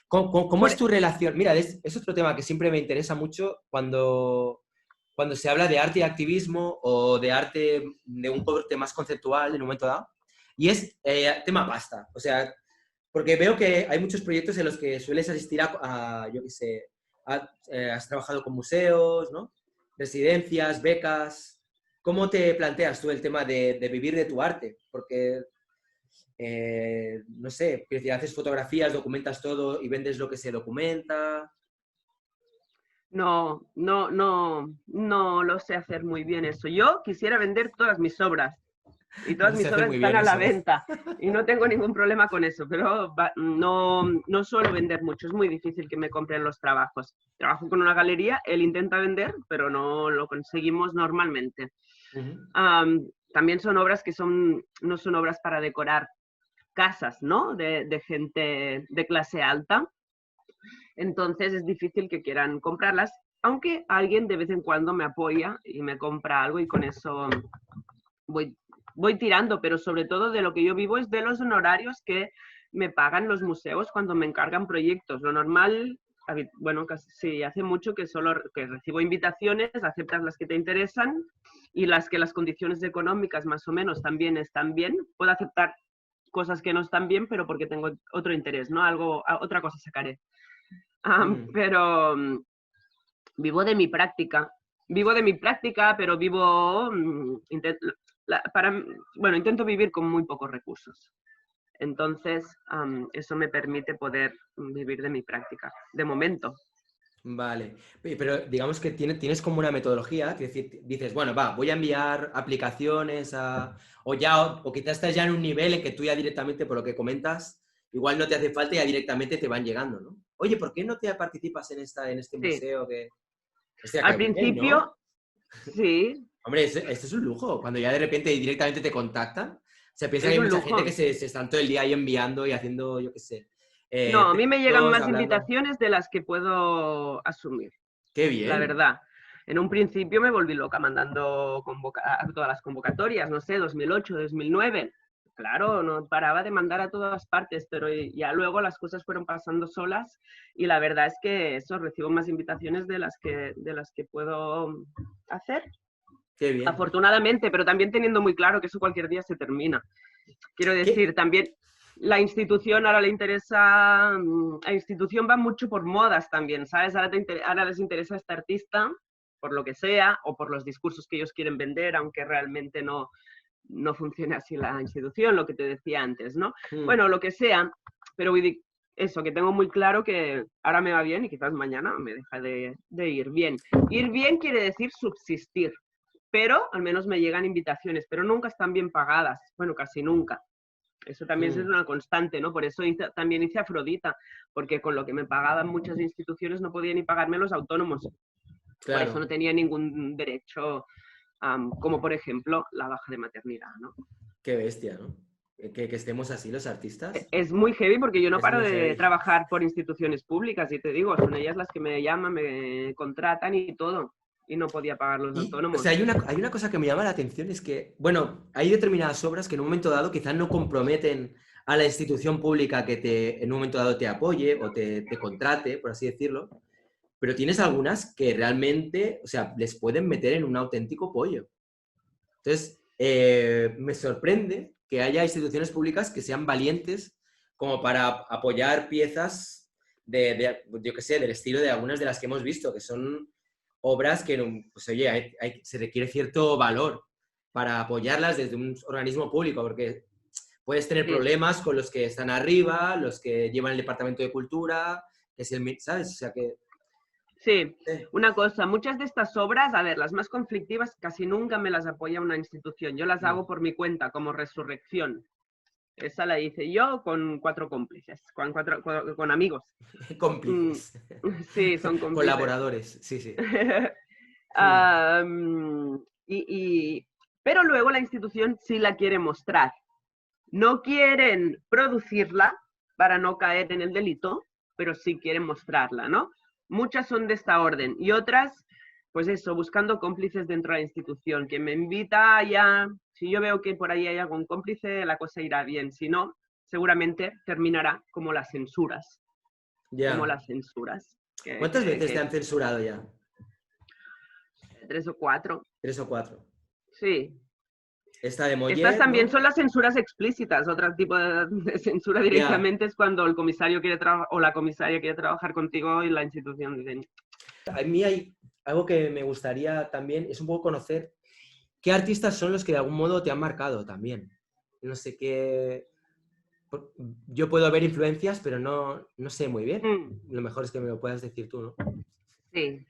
¿Cómo es Por, tu relación? Mira, es otro tema que siempre me interesa mucho cuando se habla de arte y activismo o de arte de un corte más conceptual en un momento dado. Y es tema pasta. O sea, porque veo que hay muchos proyectos en los que sueles asistir yo qué sé, has trabajado con museos, ¿no? Residencias, becas. ¿Cómo te planteas tú el tema de vivir de tu arte? Porque, no sé, quiero decir, haces fotografías, documentas todo y vendes lo que se documenta. no lo sé hacer muy bien eso. Yo quisiera vender todas mis obras y todas No se mis hace obras muy están bien a la eso, ¿eh? venta y no tengo ningún problema con eso, pero no suelo vender mucho, es muy difícil que me compren los trabajos. Trabajo con una galería, él intenta vender, pero no lo conseguimos normalmente. También son obras que no son obras para decorar casas, ¿no? De gente de clase alta. Entonces es difícil que quieran comprarlas, aunque alguien de vez en cuando me apoya y me compra algo y con eso voy tirando, pero sobre todo de lo que yo vivo es de los honorarios que me pagan los museos cuando me encargan proyectos. Lo normal, bueno, casi sí, hace mucho que solo que recibo invitaciones, aceptas las que te interesan y las que las condiciones económicas más o menos también están bien. Puedo aceptar cosas que no están bien, pero porque tengo otro interés, ¿no? Otra cosa sacaré. Pero vivo de mi práctica. Vivo de mi práctica, pero intento vivir con muy pocos recursos. Entonces, eso me permite poder vivir de mi práctica, de momento. Vale, pero digamos que tienes como una metodología, que dices, bueno, va, voy a enviar aplicaciones o quizás estás ya en un nivel en que tú ya directamente, por lo que comentas, igual no te hace falta y ya directamente te van llegando, ¿no? Oye, ¿por qué no te participas en este Sí. museo que... Hostia, Al qué bien, ¿no? principio, sí, Hombre, esto es un lujo, cuando ya de repente directamente te contactan. Se piensa que es hay un mucha gente que lujo. se están todo el día ahí enviando y haciendo, yo qué sé, No, a mí me llegan textos, más hablando. invitaciones de las que puedo asumir, Qué la bien. verdad. En un principio me volví loca mandando a todas las convocatorias, no sé, 2008, 2009. claro, no paraba de mandar a todas partes, pero ya luego las cosas fueron pasando solas y la verdad es que eso, recibo más invitaciones de las que puedo hacer. Qué bien. Afortunadamente, pero también teniendo muy claro que eso cualquier día se termina. Quiero decir, también la institución ahora le interesa, la institución va mucho por modas también, ¿sabes? Ahora les interesa este artista, por lo que sea, o por los discursos que ellos quieren vender, aunque realmente no funcione así la institución, lo que te decía antes, ¿no? Bueno, lo que sea, pero eso, que tengo muy claro que ahora me va bien y quizás mañana me deja de ir bien. Ir bien quiere decir subsistir, pero al menos me llegan invitaciones, pero nunca están bien pagadas, bueno, casi nunca. Eso también es una constante, ¿no? Por eso también hice Afrodita, porque con lo que me pagaban muchas instituciones no podía ni pagarme los autónomos. Claro. Por eso no tenía ningún derecho, como por ejemplo la baja de maternidad, ¿no? Qué bestia, ¿no? Que estemos así los artistas. Es muy heavy porque yo no paro de trabajar por instituciones públicas y te digo, son ellas las que me llaman, me contratan y todo. Y no podía pagar los autónomos. O sea, hay una cosa que me llama la atención, es que, bueno, hay determinadas obras que en un momento dado quizás no comprometen a la institución pública que en un momento dado te apoye o te contrate, por así decirlo, pero tienes algunas que realmente, o sea, les pueden meter en un auténtico pollo. Entonces, me sorprende que haya instituciones públicas que sean valientes como para apoyar piezas yo qué sé, del estilo de algunas de las que hemos visto, que son obras que, pues oye, se requiere cierto valor para apoyarlas desde un organismo público, porque puedes tener problemas con los que están arriba, los que llevan el Departamento de Cultura, que es ¿sabes? O sea que... Sí, una cosa, muchas de estas obras, a ver, las más conflictivas casi nunca me las apoya una institución, yo las hago por mi cuenta, como Resurrección. Esa la hice yo con 4 cómplices, con amigos. Cómplices. Sí, son cómplices. Colaboradores, sí, sí. Pero luego la institución sí la quiere mostrar. No quieren producirla para no caer en el delito, pero sí quieren mostrarla, ¿no? Muchas son de esta orden y otras, pues eso, buscando cómplices dentro de la institución. Quien me invita ya, si yo veo que por ahí hay algún cómplice, la cosa irá bien. Si no, seguramente terminará como las censuras. Yeah. Como las censuras. ¿Cuántas veces te han censurado ya? 3 o 4. 3 o 4. Sí. Esta de Mollet, estas también, ¿no?, son las censuras explícitas. Otro tipo de censura directamente es cuando el comisario quiere o la comisaria quiere trabajar contigo y la institución dice... A mí hay algo que me gustaría también, es un poco conocer qué artistas son los que de algún modo te han marcado también. No sé qué... Yo puedo ver influencias, pero no sé muy bien. Lo mejor es que me lo puedas decir tú, ¿no? Sí.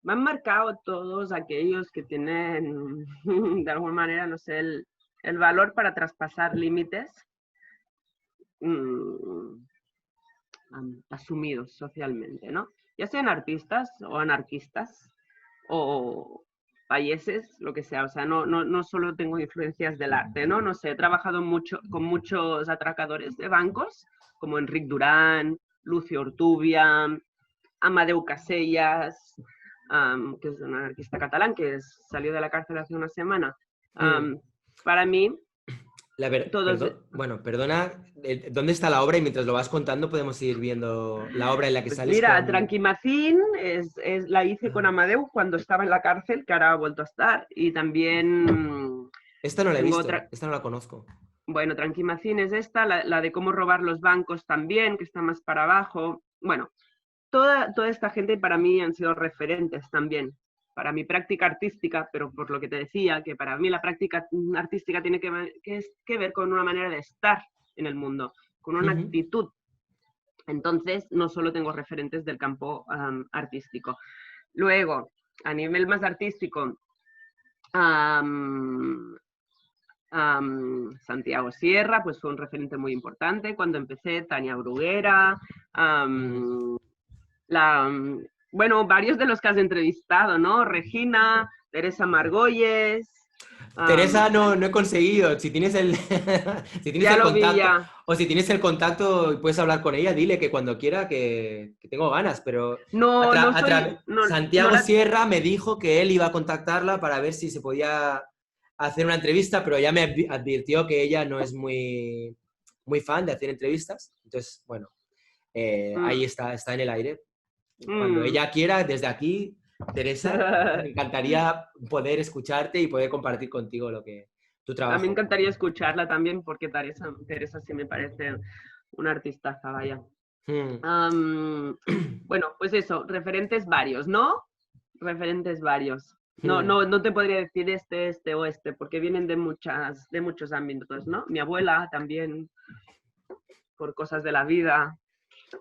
Me han marcado todos aquellos que tienen, de alguna manera, no sé, el valor para traspasar límites asumidos socialmente, ¿no? Ya sean artistas o anarquistas o payeses, lo que sea. O sea, no solo tengo influencias del arte, ¿no? No sé, he trabajado mucho con muchos atracadores de bancos, como Enric Durán, Lucio Ortubia, Amadeu Casellas, que es un anarquista catalán que salió de la cárcel hace una semana. Para mí, bueno, perdona, ¿dónde está la obra? Y mientras lo vas contando podemos ir viendo la obra en la que sales. Mira, con... Tranquimacín la hice con Amadeu cuando estaba en la cárcel, que ahora ha vuelto a estar, y también... Esta no la he visto, esta no la conozco. Bueno, Tranquimacín es esta, la de cómo robar los bancos también, que está más para abajo. Bueno, toda esta gente para mí han sido referentes también para mi práctica artística, pero por lo que te decía, que para mí la práctica artística tiene que ver con una manera de estar en el mundo, con una actitud. Entonces, no solo tengo referentes del campo artístico. Luego, a nivel más artístico, Santiago Sierra, pues fue un referente muy importante. Cuando empecé, Tania Bruguera, bueno, varios de los que has entrevistado, ¿no? Regina, Teresa Margolles. Teresa, no he conseguido. Si tienes el, si tienes Ya el lo vi, contacto, ya. o si tienes el contacto y puedes hablar con ella, dile que cuando quiera que tengo ganas. Pero No, no soy, no Santiago la, Sierra me dijo que él iba a contactarla para ver si se podía hacer una entrevista, pero ya me advirtió que ella no es muy fan de hacer entrevistas. Entonces, bueno, ahí mm, está en el aire. Cuando mm. ella quiera, desde aquí, Teresa, me encantaría poder escucharte y poder compartir contigo tu A mí me trabajo. encantaría escucharla también porque Teresa sí me parece una artistaza, vaya. Mm. Bueno, pues eso, referentes varios, ¿no? Referentes varios. No, Mm. no te podría decir este o este, porque vienen de muchos ámbitos, ¿no? Mi abuela también, por cosas de la vida.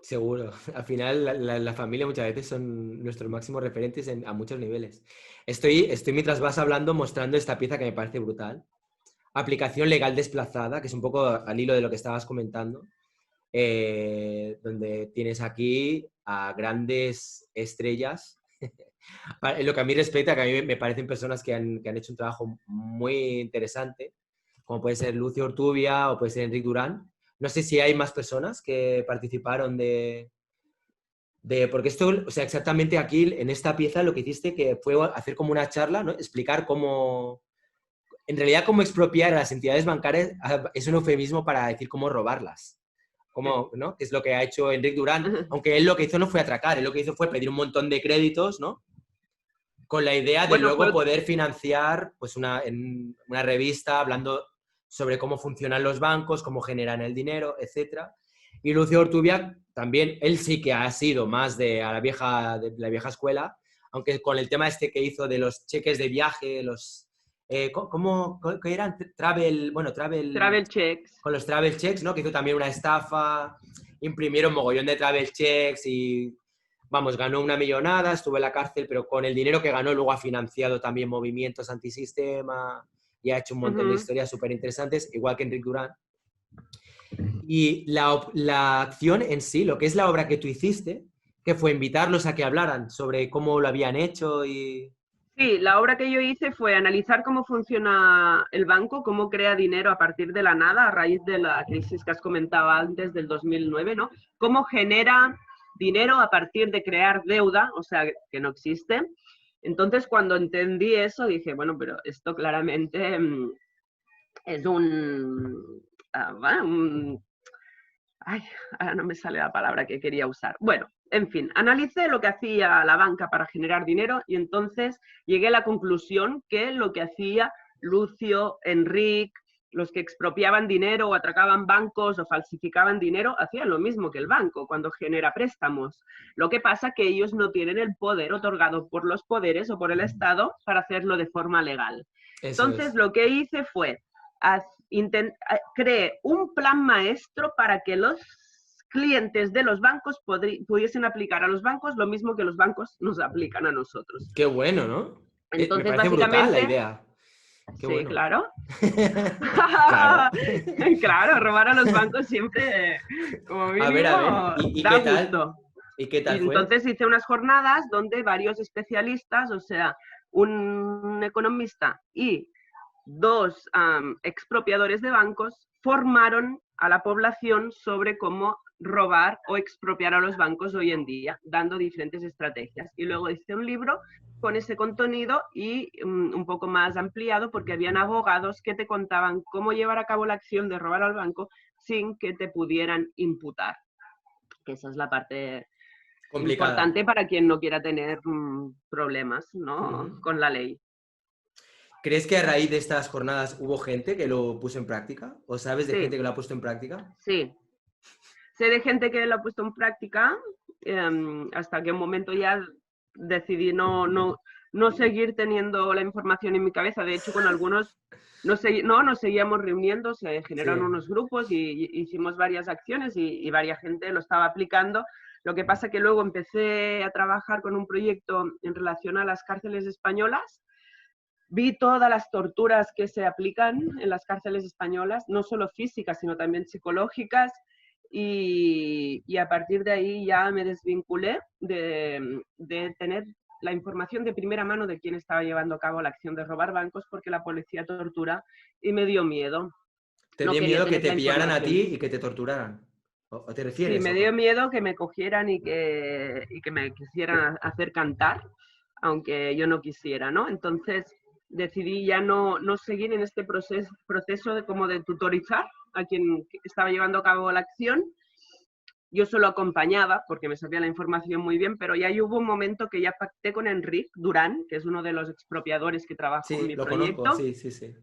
Seguro. Al final, la familia muchas veces son nuestros máximos referentes a muchos niveles. Estoy mientras vas hablando mostrando esta pieza que me parece brutal. Aplicación legal desplazada, que es un poco al hilo de lo que estabas comentando, donde tienes aquí a grandes estrellas. En lo que a mí respecta, que a mí me parecen personas que han hecho un trabajo muy interesante, como puede ser Lucio Ortubia o puede ser Enric Durán. No sé si hay más personas que participaron porque esto, o sea, exactamente aquí en esta pieza lo que hiciste que fue hacer como una charla, ¿no? Explicar cómo, en realidad cómo expropiar a las entidades bancarias es un eufemismo para decir cómo robarlas. Sí. Como, ¿no? Que es lo que ha hecho Enric Durán, aunque él lo que hizo no fue atracar, él lo que hizo fue pedir un montón de créditos, ¿no? Con la idea de Bueno, luego poder financiar pues en una revista hablando sobre cómo funcionan los bancos, cómo generan el dinero, etc. Y Lucio Ortubia también, él sí que ha sido más de la vieja escuela, aunque con el tema este que hizo de los cheques de viaje, ¿cómo qué eran? travel checks. Con los travel checks, ¿no? Que hizo también una estafa, imprimieron mogollón de travel checks y vamos, ganó una millonada, estuvo en la cárcel, pero con el dinero que ganó luego ha financiado también movimientos antisistema y ha hecho un montón de Ujú. historias súper interesantes, igual que Enric Durán. Y la acción en sí, lo que es la obra que tú hiciste, que fue invitarlos a que hablaran sobre cómo lo habían hecho y... Sí, la obra que yo hice fue analizar cómo funciona el banco, cómo crea dinero a partir de la nada, a raíz de la crisis que has comentado antes del 2009, ¿no? Cómo genera dinero a partir de crear deuda, o sea, que no existe. Entonces, cuando entendí eso, dije, bueno, pero esto claramente es un ay, ahora no me sale la palabra que quería usar. Bueno, en fin, analicé lo que hacía la banca para generar dinero y entonces llegué a la conclusión que lo que hacía Lucio, Enric, los que expropiaban dinero o atracaban bancos o falsificaban dinero, hacían lo mismo que el banco cuando genera préstamos. Lo que pasa es que ellos no tienen el poder otorgado por los poderes o por el Estado para hacerlo de forma legal. Eso Entonces, es. lo que hice fue cree un plan maestro para que los clientes de los bancos pudiesen aplicar a los bancos lo mismo que los bancos nos aplican a nosotros. Qué bueno, ¿no? Me Entonces, parece brutal la básicamente, idea. Qué sí, bueno. claro. Claro. Claro, robar a los bancos siempre, como A ver, mínimo, ¿y da qué tal? gusto. ¿Y qué Y tal fue? entonces hice unas jornadas donde varios especialistas, o sea, un economista y dos expropiadores de bancos formaron a la población sobre cómo robar o expropiar a los bancos hoy en día, dando diferentes estrategias. Y luego hice un libro con ese contenido y un poco más ampliado porque habían abogados que te contaban cómo llevar a cabo la acción de robar al banco sin que te pudieran imputar. Que esa es la parte Complicada. importante para quien no quiera tener problemas, ¿no? Ujú. Con la ley. ¿Crees que a raíz de estas jornadas hubo gente que lo puso en práctica? ¿O sabes de Sí, gente que lo ha puesto en práctica? sí. Sé de gente que lo ha puesto en práctica hasta que un momento ya decidí no seguir teniendo la información en mi cabeza. De hecho, con algunos nos seguíamos reuniendo, se generaron Sí. unos grupos y hicimos varias acciones y varias gente lo estaba aplicando. Lo que pasa que luego empecé a trabajar con un proyecto en relación a las cárceles españolas. Vi todas las torturas que se aplican en las cárceles españolas, no solo físicas, sino también psicológicas, y a partir de ahí ya me desvinculé de tener la información de primera mano de quién estaba llevando a cabo la acción de robar bancos porque la policía tortura y me dio miedo. ¿Te No dio quería miedo que tener te la pillaran a información. ti y que te torturaran? ¿O te Sí, refieres? me ¿O dio cómo? miedo que me cogieran y que me quisieran hacer cantar, aunque yo no quisiera, ¿no? Entonces decidí ya no seguir en este proceso de, como de tutorizar a quien estaba llevando a cabo la acción. Yo solo acompañaba porque me sabía la información muy bien, pero ya hubo un momento que ya pacté con Enric Durán, que es uno de los expropiadores que trabaja en Sí, mi lo conozco, proyecto. sí, sí, sí.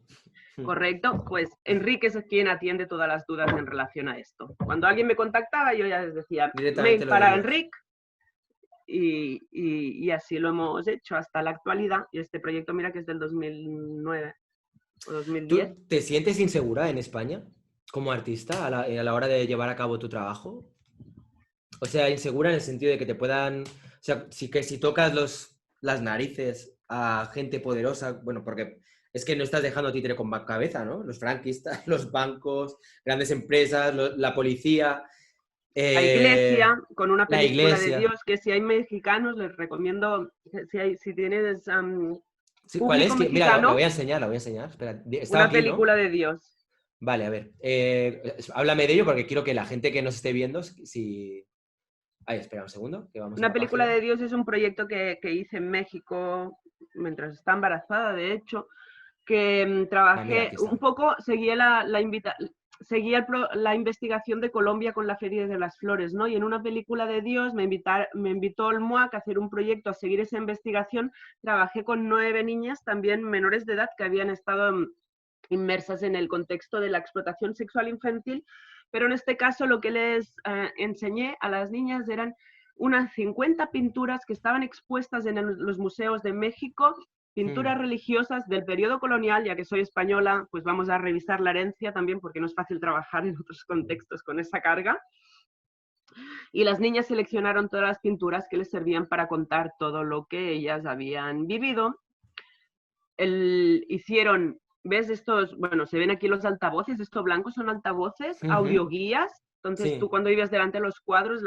Correcto, pues Enrique es quien atiende todas las dudas en relación a esto. Cuando alguien me contactaba, yo ya les decía, Directamente mail lo para veías. Enrique, y así lo hemos hecho hasta la actualidad. Y este proyecto, mira que es del 2009 o 2010. ¿Tú te sientes insegura en España como artista a la hora de llevar a cabo tu trabajo? O sea, insegura en el sentido de que te puedan... O sea, si tocas las narices a gente poderosa, bueno, porque es que no estás dejando títere con cabeza, ¿no? Los franquistas, los bancos, grandes empresas, la policía, La iglesia, con una la película de iglesia. Dios, que si hay mexicanos, les recomiendo, si tienes Sí, ¿cuál es? público Mira, la voy mexicano, a enseñar, la voy a enseñar. Espera, está una aquí, película ¿no? de Dios. Vale, a ver. Háblame de ello porque quiero que la gente que nos esté viendo, si... Ahí, espera un segundo, que vamos a Una la película página. de Dios es un proyecto que hice en México mientras estaba embarazada, de hecho, que Ah, mira, trabajé aquí un está. poco, seguía la investigación de Colombia con la Feria de las Flores, ¿no? Y en una película de Dios me invitó el MUAC a hacer un proyecto, a seguir esa investigación. Trabajé con 9 niñas, también menores de edad, que habían estado inmersas en el contexto de la explotación sexual infantil, pero en este caso lo que les enseñé a las niñas eran unas 50 pinturas que estaban expuestas en los museos de México, pinturas religiosas del periodo colonial. Ya que soy española, pues vamos a revisar la herencia también, porque no es fácil trabajar en otros contextos con esa carga. Y las niñas seleccionaron todas las pinturas que les servían para contar todo lo que ellas habían vivido. Hicieron, ¿ves estos? Bueno, se ven aquí los altavoces, estos blancos son altavoces, Ujú. audioguías. Entonces tú Sí. cuando ibas delante de los cuadros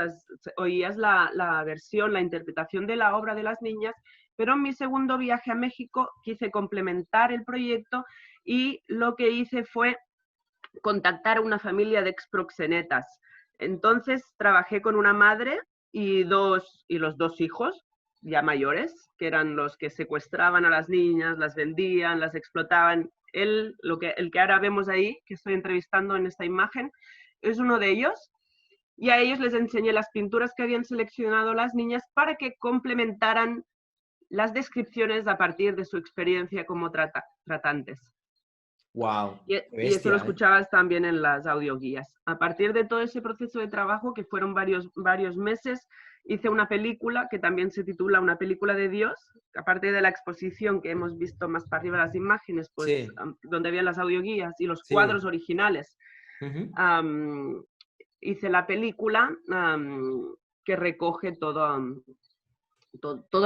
oías la versión, la interpretación de la obra de las niñas. Pero en mi segundo viaje a México quise complementar el proyecto y lo que hice fue contactar a una familia de exproxenetas. Entonces trabajé con una madre y los dos hijos ya mayores, que eran los que secuestraban a las niñas, las vendían, las explotaban. El que ahora vemos ahí, que estoy entrevistando en esta imagen, es uno de ellos. Y a ellos les enseñé las pinturas que habían seleccionado las niñas para que complementaran las descripciones a partir de su experiencia como tratantes. Wow, qué Y eso lo bestia, ¿eh? escuchabas también en las audioguías. A partir de todo ese proceso de trabajo, que fueron varios meses, hice una película que también se titula Una película de Dios. Aparte de la exposición que hemos visto más para arriba las imágenes, pues Sí, donde habían las audioguías y los cuadros sí. originales, Ujú. hice la película que recoge todo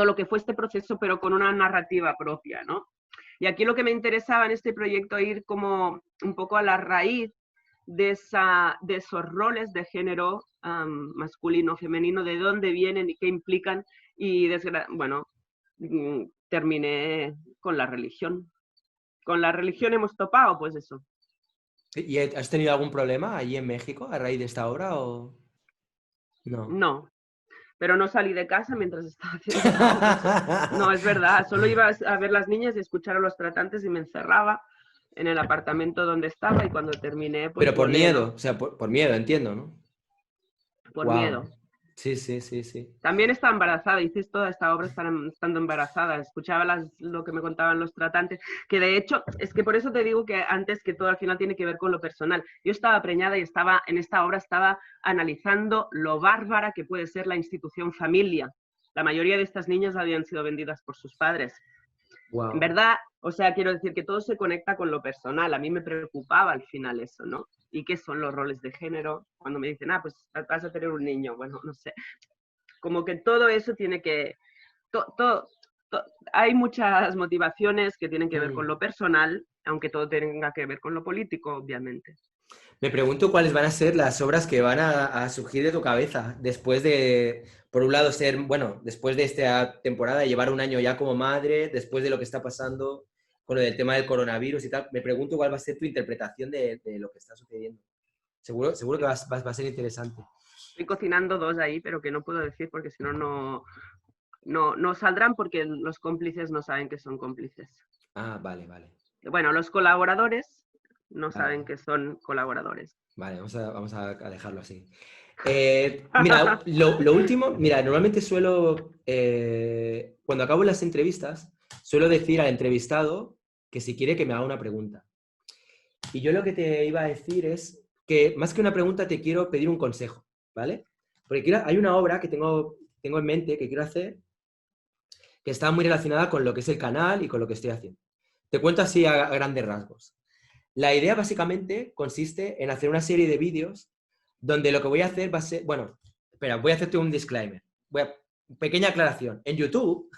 lo que fue este proceso, pero con una narrativa propia, ¿no? Y aquí lo que me interesaba en este proyecto ir como un poco a la raíz de esos roles de género masculino, femenino, de dónde vienen y qué implican. Y bueno, terminé con la religión. Con la religión hemos topado, pues eso. ¿Y has tenido algún problema allí en México a raíz de esta obra o no? No, pero no salí de casa mientras estaba haciendo la obra. No, es verdad, solo iba a ver las niñas y escuchar a los tratantes y me encerraba en el apartamento donde estaba y cuando terminé, pues Pero por volé, ¿no? miedo, o sea, por miedo, entiendo, ¿no? Por Wow. miedo. Sí, sí, sí, sí. También estaba embarazada, hice toda esta obra estando embarazada, escuchaba lo que me contaban los tratantes, que de hecho, es que por eso te digo que antes que todo al final tiene que ver con lo personal. Yo estaba preñada y en esta obra estaba analizando lo bárbara que puede ser la institución familia. La mayoría de estas niñas habían sido vendidas por sus padres. En Wow. verdad, o sea, quiero decir que todo se conecta con lo personal. A mí me preocupaba al final eso, ¿no? ¿Y qué son los roles de género? Cuando me dicen, pues vas a tener un niño, bueno, no sé. Como que todo eso tiene que... To, to, to, hay muchas motivaciones que tienen que ver con Mm. lo personal, aunque todo tenga que ver con lo político, obviamente. Me pregunto cuáles van a ser las obras que van a surgir de tu cabeza después de, por un lado, ser, bueno, después de esta temporada, llevar un año ya como madre, después de lo que está pasando con lo del tema del coronavirus y tal. Me pregunto cuál va a ser tu interpretación de lo que está sucediendo. Seguro que va a ser interesante. Estoy cocinando dos ahí, pero que no puedo decir porque si no, no saldrán porque los cómplices no saben que son cómplices. Ah, vale, vale. Bueno, los colaboradores no saben Vale, que son colaboradores. vale, vamos a dejarlo así. Mira, lo último, mira, normalmente suelo, cuando acabo las entrevistas, suelo decir al entrevistado que si quiere que me haga una pregunta. Y yo lo que te iba a decir es que más que una pregunta te quiero pedir un consejo, ¿vale? Porque hay una obra que tengo en mente que quiero hacer que está muy relacionada con lo que es el canal y con lo que estoy haciendo. Te cuento así a grandes rasgos. La idea básicamente consiste en hacer una serie de vídeos donde lo que voy a hacer va a ser, bueno, espera, voy a hacerte un disclaimer. Pequeña aclaración. En YouTube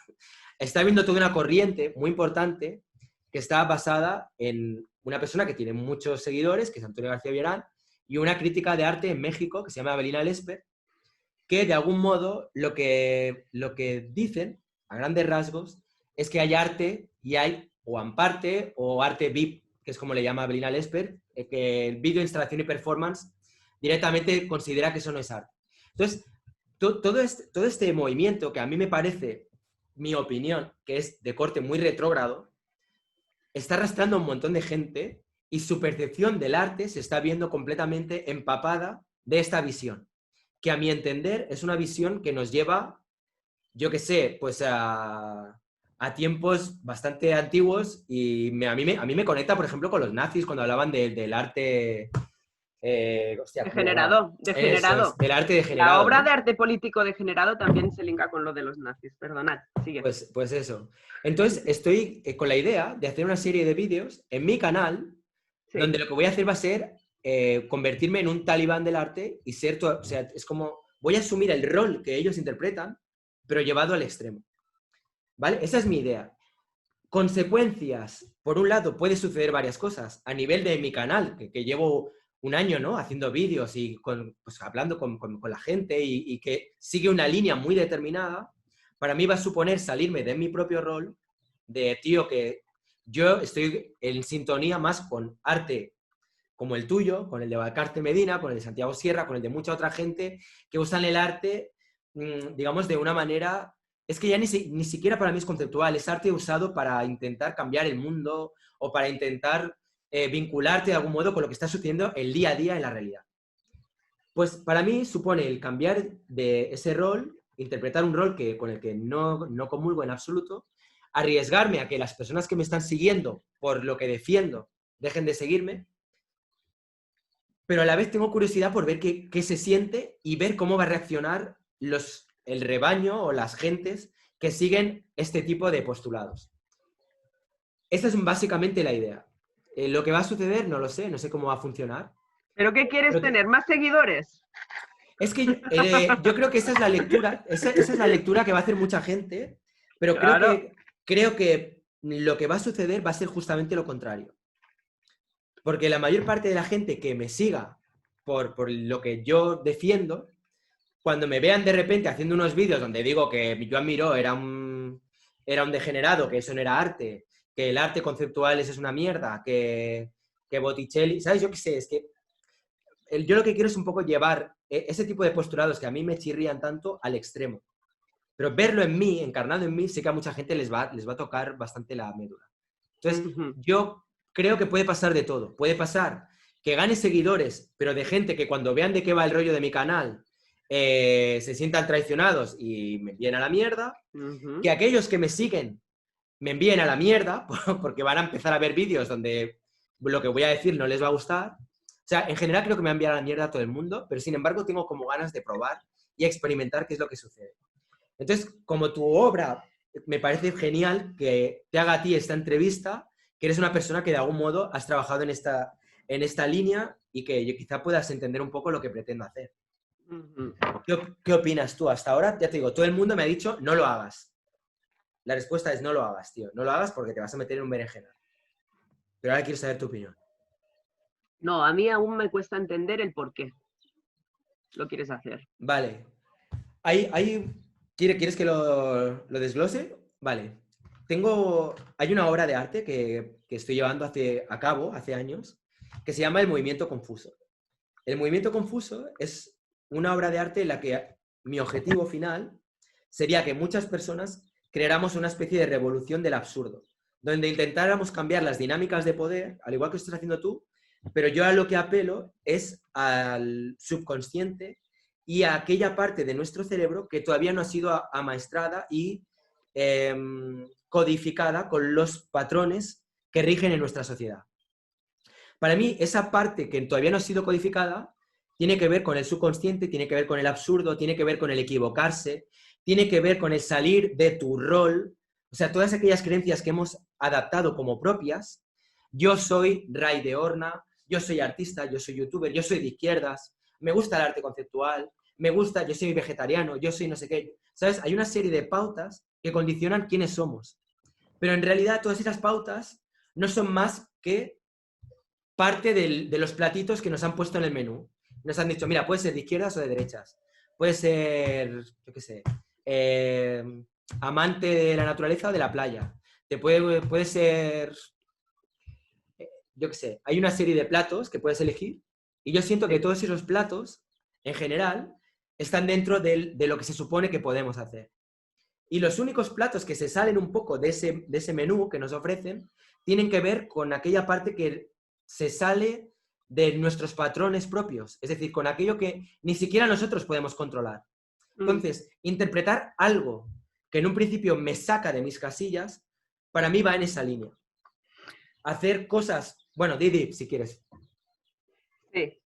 está habiendo toda una corriente muy importante que está basada en una persona que tiene muchos seguidores, que es Antonio García Villarán, y una crítica de arte en México que se llama Abelina Lesper, que de algún modo lo que dicen, a grandes rasgos, es que hay arte y hay o amparte o arte VIP, que es como le llama Abelina Lesper, que el vídeo, instalación y performance directamente considera que eso no es arte. Entonces, todo este movimiento, que a mí me parece, mi opinión, que es de corte muy retrógrado, está arrastrando a un montón de gente y su percepción del arte se está viendo completamente empapada de esta visión, que a mi entender es una visión que nos lleva, yo qué sé, pues a tiempos bastante antiguos y a mí me conecta, por ejemplo, con los nazis cuando hablaban del arte, hostia, ¿cómo era? Degenerado, Eso es, degenerado. del arte La degenerado, obra de ¿no? arte político degenerado también se linka con lo de los nazis. Perdonad, sigue. Pues eso. Entonces, estoy con la idea de hacer una serie de vídeos en mi canal donde Sí. lo que voy a hacer va a ser convertirme en un talibán del arte y ser, o sea, es como, voy a asumir el rol que ellos interpretan, pero llevado al extremo, ¿vale? Esa es mi idea. Consecuencias, por un lado, puede suceder varias cosas. A nivel de mi canal, que llevo un año, ¿no? Haciendo vídeos y pues, hablando con la gente y que sigue una línea muy determinada, para mí va a suponer salirme de mi propio rol de tío que yo estoy en sintonía más con arte como el tuyo, con el de Valcárcel Medina, con el de Santiago Sierra, con el de mucha otra gente que usan el arte, digamos, de una manera... Es que ya ni siquiera para mí es conceptual, es arte usado para intentar cambiar el mundo o para intentar vincularte de algún modo con lo que está sucediendo el día a día en la realidad. Pues para mí supone el cambiar de ese rol, interpretar un rol con el que no comulgo en absoluto, arriesgarme a que las personas que me están siguiendo por lo que defiendo dejen de seguirme, pero a la vez tengo curiosidad por ver qué se siente y ver cómo va a reaccionar el rebaño o las gentes que siguen este tipo de postulados. Esa es básicamente la idea. Lo que va a suceder no lo sé, no sé cómo va a funcionar. ¿Pero qué quieres Pero tener? ¿Más seguidores? es que yo creo que esa es la lectura, esa es la lectura que va a hacer mucha gente, pero Claro. creo que lo que va a suceder va a ser justamente lo contrario. Porque la mayor parte de la gente que me siga por lo que yo defiendo, cuando me vean de repente haciendo unos vídeos donde digo que Joan Miró era un degenerado, que eso no era arte, que el arte conceptual es una mierda, que Botticelli, ¿sabes? Yo qué sé, es que yo lo que quiero es un poco llevar ese tipo de postulados que a mí me chirrían tanto al extremo. Pero verlo en mí, encarnado en mí, sé que a mucha gente les va a tocar bastante la médula. Entonces, Ujú. yo creo que puede pasar de todo. Puede pasar que gane seguidores, pero de gente que cuando vean de qué va el rollo de mi canal, se sientan traicionados y me envíen a la mierda. Ujú. Que aquellos que me siguen me envíen a la mierda, porque van a empezar a ver vídeos donde lo que voy a decir no les va a gustar. O sea, en general creo que me va a enviar a la mierda a todo el mundo, pero sin embargo tengo como ganas de probar y experimentar qué es lo que sucede. Entonces, como tu obra me parece genial que te haga a ti esta entrevista, que eres una persona que de algún modo has trabajado en esta línea y que quizá puedas entender un poco lo que pretendo hacer. Ujú. ¿Qué opinas tú? Hasta ahora, ya te digo, todo el mundo me ha dicho no lo hagas. La respuesta es no lo hagas, tío. No lo hagas porque te vas a meter en un berenjenal. Pero ahora quiero saber tu opinión. No, a mí aún me cuesta entender el por qué lo quieres hacer. Vale. ¿Quieres que lo desglose? Vale. Hay una obra de arte que estoy llevando a cabo hace años que se llama El Movimiento Confuso. El Movimiento Confuso es una obra de arte en la que mi objetivo final sería que muchas personas creáramos una especie de revolución del absurdo, donde intentáramos cambiar las dinámicas de poder, al igual que estás haciendo tú, pero yo a lo que apelo es al subconsciente y a aquella parte de nuestro cerebro que todavía no ha sido amaestrada y codificada con los patrones que rigen en nuestra sociedad. Para mí, esa parte que todavía no ha sido codificada tiene que ver con el subconsciente, tiene que ver con el absurdo, tiene que ver con el equivocarse, tiene que ver con el salir de tu rol, o sea, todas aquellas creencias que hemos adaptado como propias. Yo soy Ray de Horna, yo soy artista, yo soy youtuber, yo soy de izquierdas, me gusta el arte conceptual, yo soy vegetariano, yo soy no sé qué. ¿Sabes? Hay una serie de pautas que condicionan quiénes somos. Pero en realidad todas esas pautas no son más que parte de los platitos que nos han puesto en el menú. Nos han dicho, mira, puede ser de izquierdas o de derechas. Puede ser, yo qué sé, amante de la naturaleza o de la playa. Puede ser, yo qué sé, hay una serie de platos que puedes elegir y yo siento que todos esos platos, en general, están dentro de lo que se supone que podemos hacer. Y los únicos platos que se salen un poco de ese menú que nos ofrecen tienen que ver con aquella parte que se sale de nuestros patrones propios, es decir, con aquello que ni siquiera nosotros podemos controlar. Entonces, interpretar algo que en un principio me saca de mis casillas, para mí va en esa línea. Hacer cosas... Bueno, Didi, si quieres. Sí.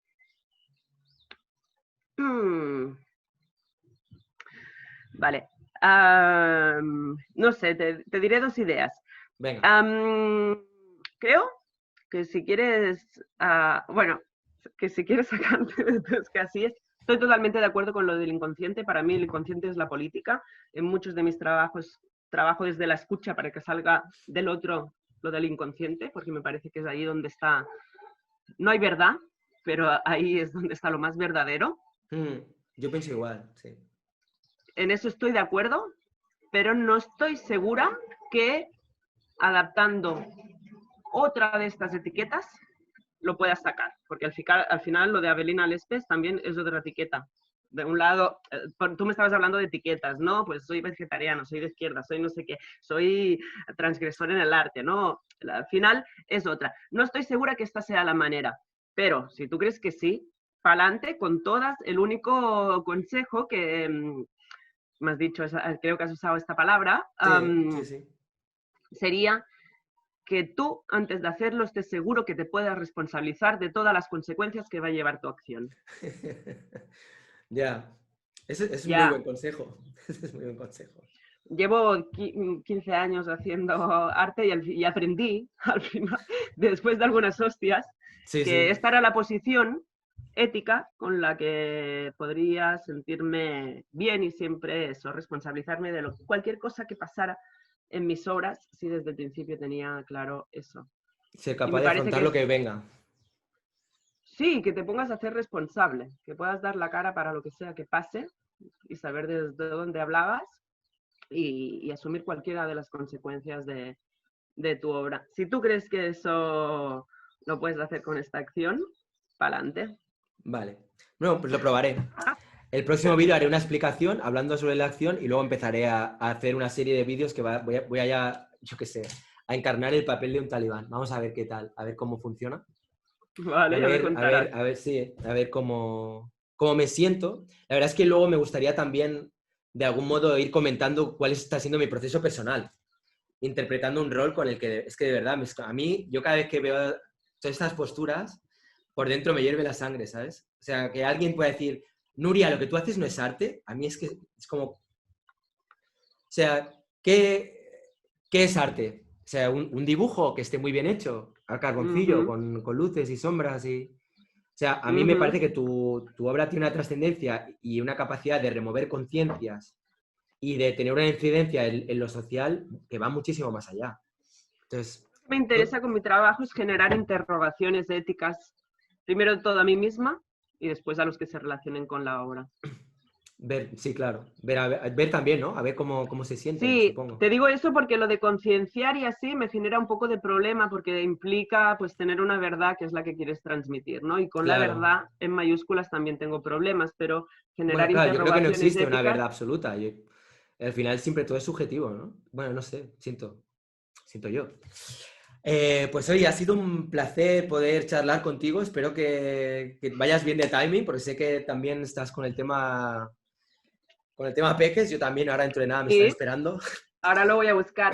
Vale. No sé, te diré dos ideas. Venga. Creo que si quieres, que si quieres sacarte de tus casillas, estoy totalmente de acuerdo con lo del inconsciente. Para mí el inconsciente es la política. En muchos de mis trabajos trabajo desde la escucha para que salga del otro lo del inconsciente, porque me parece que es ahí donde está, no hay verdad, pero ahí es donde está lo más verdadero. Yo pienso igual, sí. En eso estoy de acuerdo, pero no estoy segura que adaptando otra de estas etiquetas lo puedas sacar, porque al final lo de Avelina Lespes también es otra etiqueta. De un lado, tú me estabas hablando de etiquetas, ¿no? Pues soy vegetariano, soy de izquierda, soy no sé qué, soy transgresor en el arte, ¿no? Al final es otra. No estoy segura que esta sea la manera, pero si tú crees que sí, pa'lante con todas. El único consejo que me has dicho, creo que has usado esta palabra, sí. sería que tú, antes de hacerlo, estés seguro que te puedas responsabilizar de todas las consecuencias que va a llevar tu acción. Ya, ese es un muy buen consejo. Ese es muy buen consejo. Llevo 15 años haciendo arte y aprendí, al final, después de algunas hostias, que esta era la posición ética con la que podría sentirme bien y siempre eso, responsabilizarme de cualquier cosa que pasara en mis obras, si desde el principio tenía claro eso. Ser capaz de afrontar lo que venga. Sí, que te pongas a ser responsable, que puedas dar la cara para lo que sea que pase y saber desde dónde hablabas y asumir cualquiera de las consecuencias de tu obra. Si tú crees que eso lo puedes hacer con esta acción, pa'lante. Vale. Bueno, pues lo probaré. El próximo vídeo haré una explicación hablando sobre la acción y luego empezaré a hacer una serie de vídeos que voy a ya, yo qué sé, a encarnar el papel de un talibán. Vamos a ver qué tal, a ver cómo funciona. Vale, a ver cómo me siento. La verdad es que luego me gustaría también, de algún modo, ir comentando cuál está siendo mi proceso personal, interpretando un rol con el que, es que de verdad, a mí, yo cada vez que veo todas estas posturas, por dentro me hierve la sangre, ¿sabes? O sea, que alguien pueda decir, Nuria, lo que tú haces no es arte, a mí es que es como... O sea, ¿qué es arte? O sea, un dibujo que esté muy bien hecho, a carboncillo, con luces y sombras y... O sea, a mí me parece que tu obra tiene una trascendencia y una capacidad de remover conciencias y de tener una incidencia en lo social que va muchísimo más allá. Entonces... Me interesa con mi trabajo es generar interrogaciones éticas primero de todo a mí misma y después a los que se relacionen con la obra. Ver, sí, claro. Ver también, ¿no? A ver cómo se sienten, Sí, supongo. te digo eso porque lo de concienciar y así me genera un poco de problema porque implica pues tener una verdad que es la que quieres transmitir, ¿no? Y con la Claro. verdad en mayúsculas también tengo problemas, pero Bueno, generar claro, yo creo que no interrogaciones existe una éticas, verdad absoluta. Al final siempre todo es subjetivo, ¿no? Bueno, no sé, siento yo. Pues oye, ha sido un placer poder charlar contigo. Espero que vayas bien de timing, porque sé que también estás con el tema peques. Yo también ahora dentro de nada me están y esperando. ahora lo voy a buscar.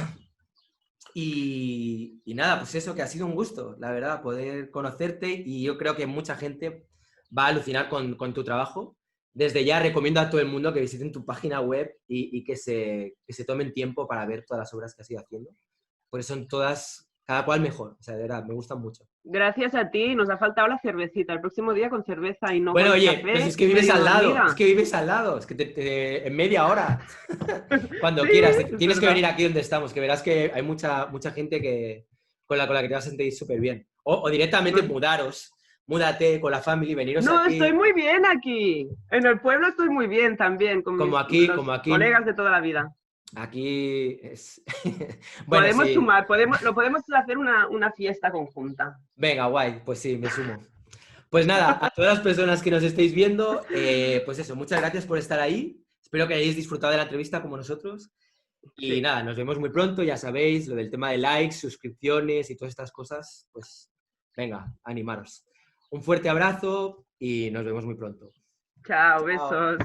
Y nada, pues eso, que ha sido un gusto, la verdad, poder conocerte y yo creo que mucha gente va a alucinar con tu trabajo. Desde ya recomiendo a todo el mundo que visiten tu página web y que se tomen tiempo para ver todas las obras que has ido haciendo, porque son todas, cada cual mejor, o sea, de verdad, me gustan mucho. Gracias a ti, nos ha faltado la cervecita. El próximo día con cerveza y no Bueno, con oye, pues café, es que vives medio al lado, es dormida. que vives al lado, es que en media hora, cuando Sí, quieras, es tienes que verdad. venir aquí donde estamos, que verás que hay mucha gente con la que te vas a sentir súper bien. O directamente No, múdate con la familia, veniros no, estoy aquí, muy bien aquí. En el pueblo estoy muy bien también, con como mis aquí, los como aquí, colegas de toda la vida. aquí es... Bueno, Podemos sí, sumar, lo podemos hacer una fiesta conjunta. venga, guay, pues sí, me sumo. Pues nada, a todas las personas que nos estáis viendo, pues eso, muchas gracias por estar ahí. Espero que hayáis disfrutado de la entrevista como nosotros. Y Sí. nada, nos vemos muy pronto, ya sabéis, lo del tema de likes, suscripciones y todas estas cosas, pues venga, animaros. Un fuerte abrazo y nos vemos muy pronto. Chao, Chao. besos.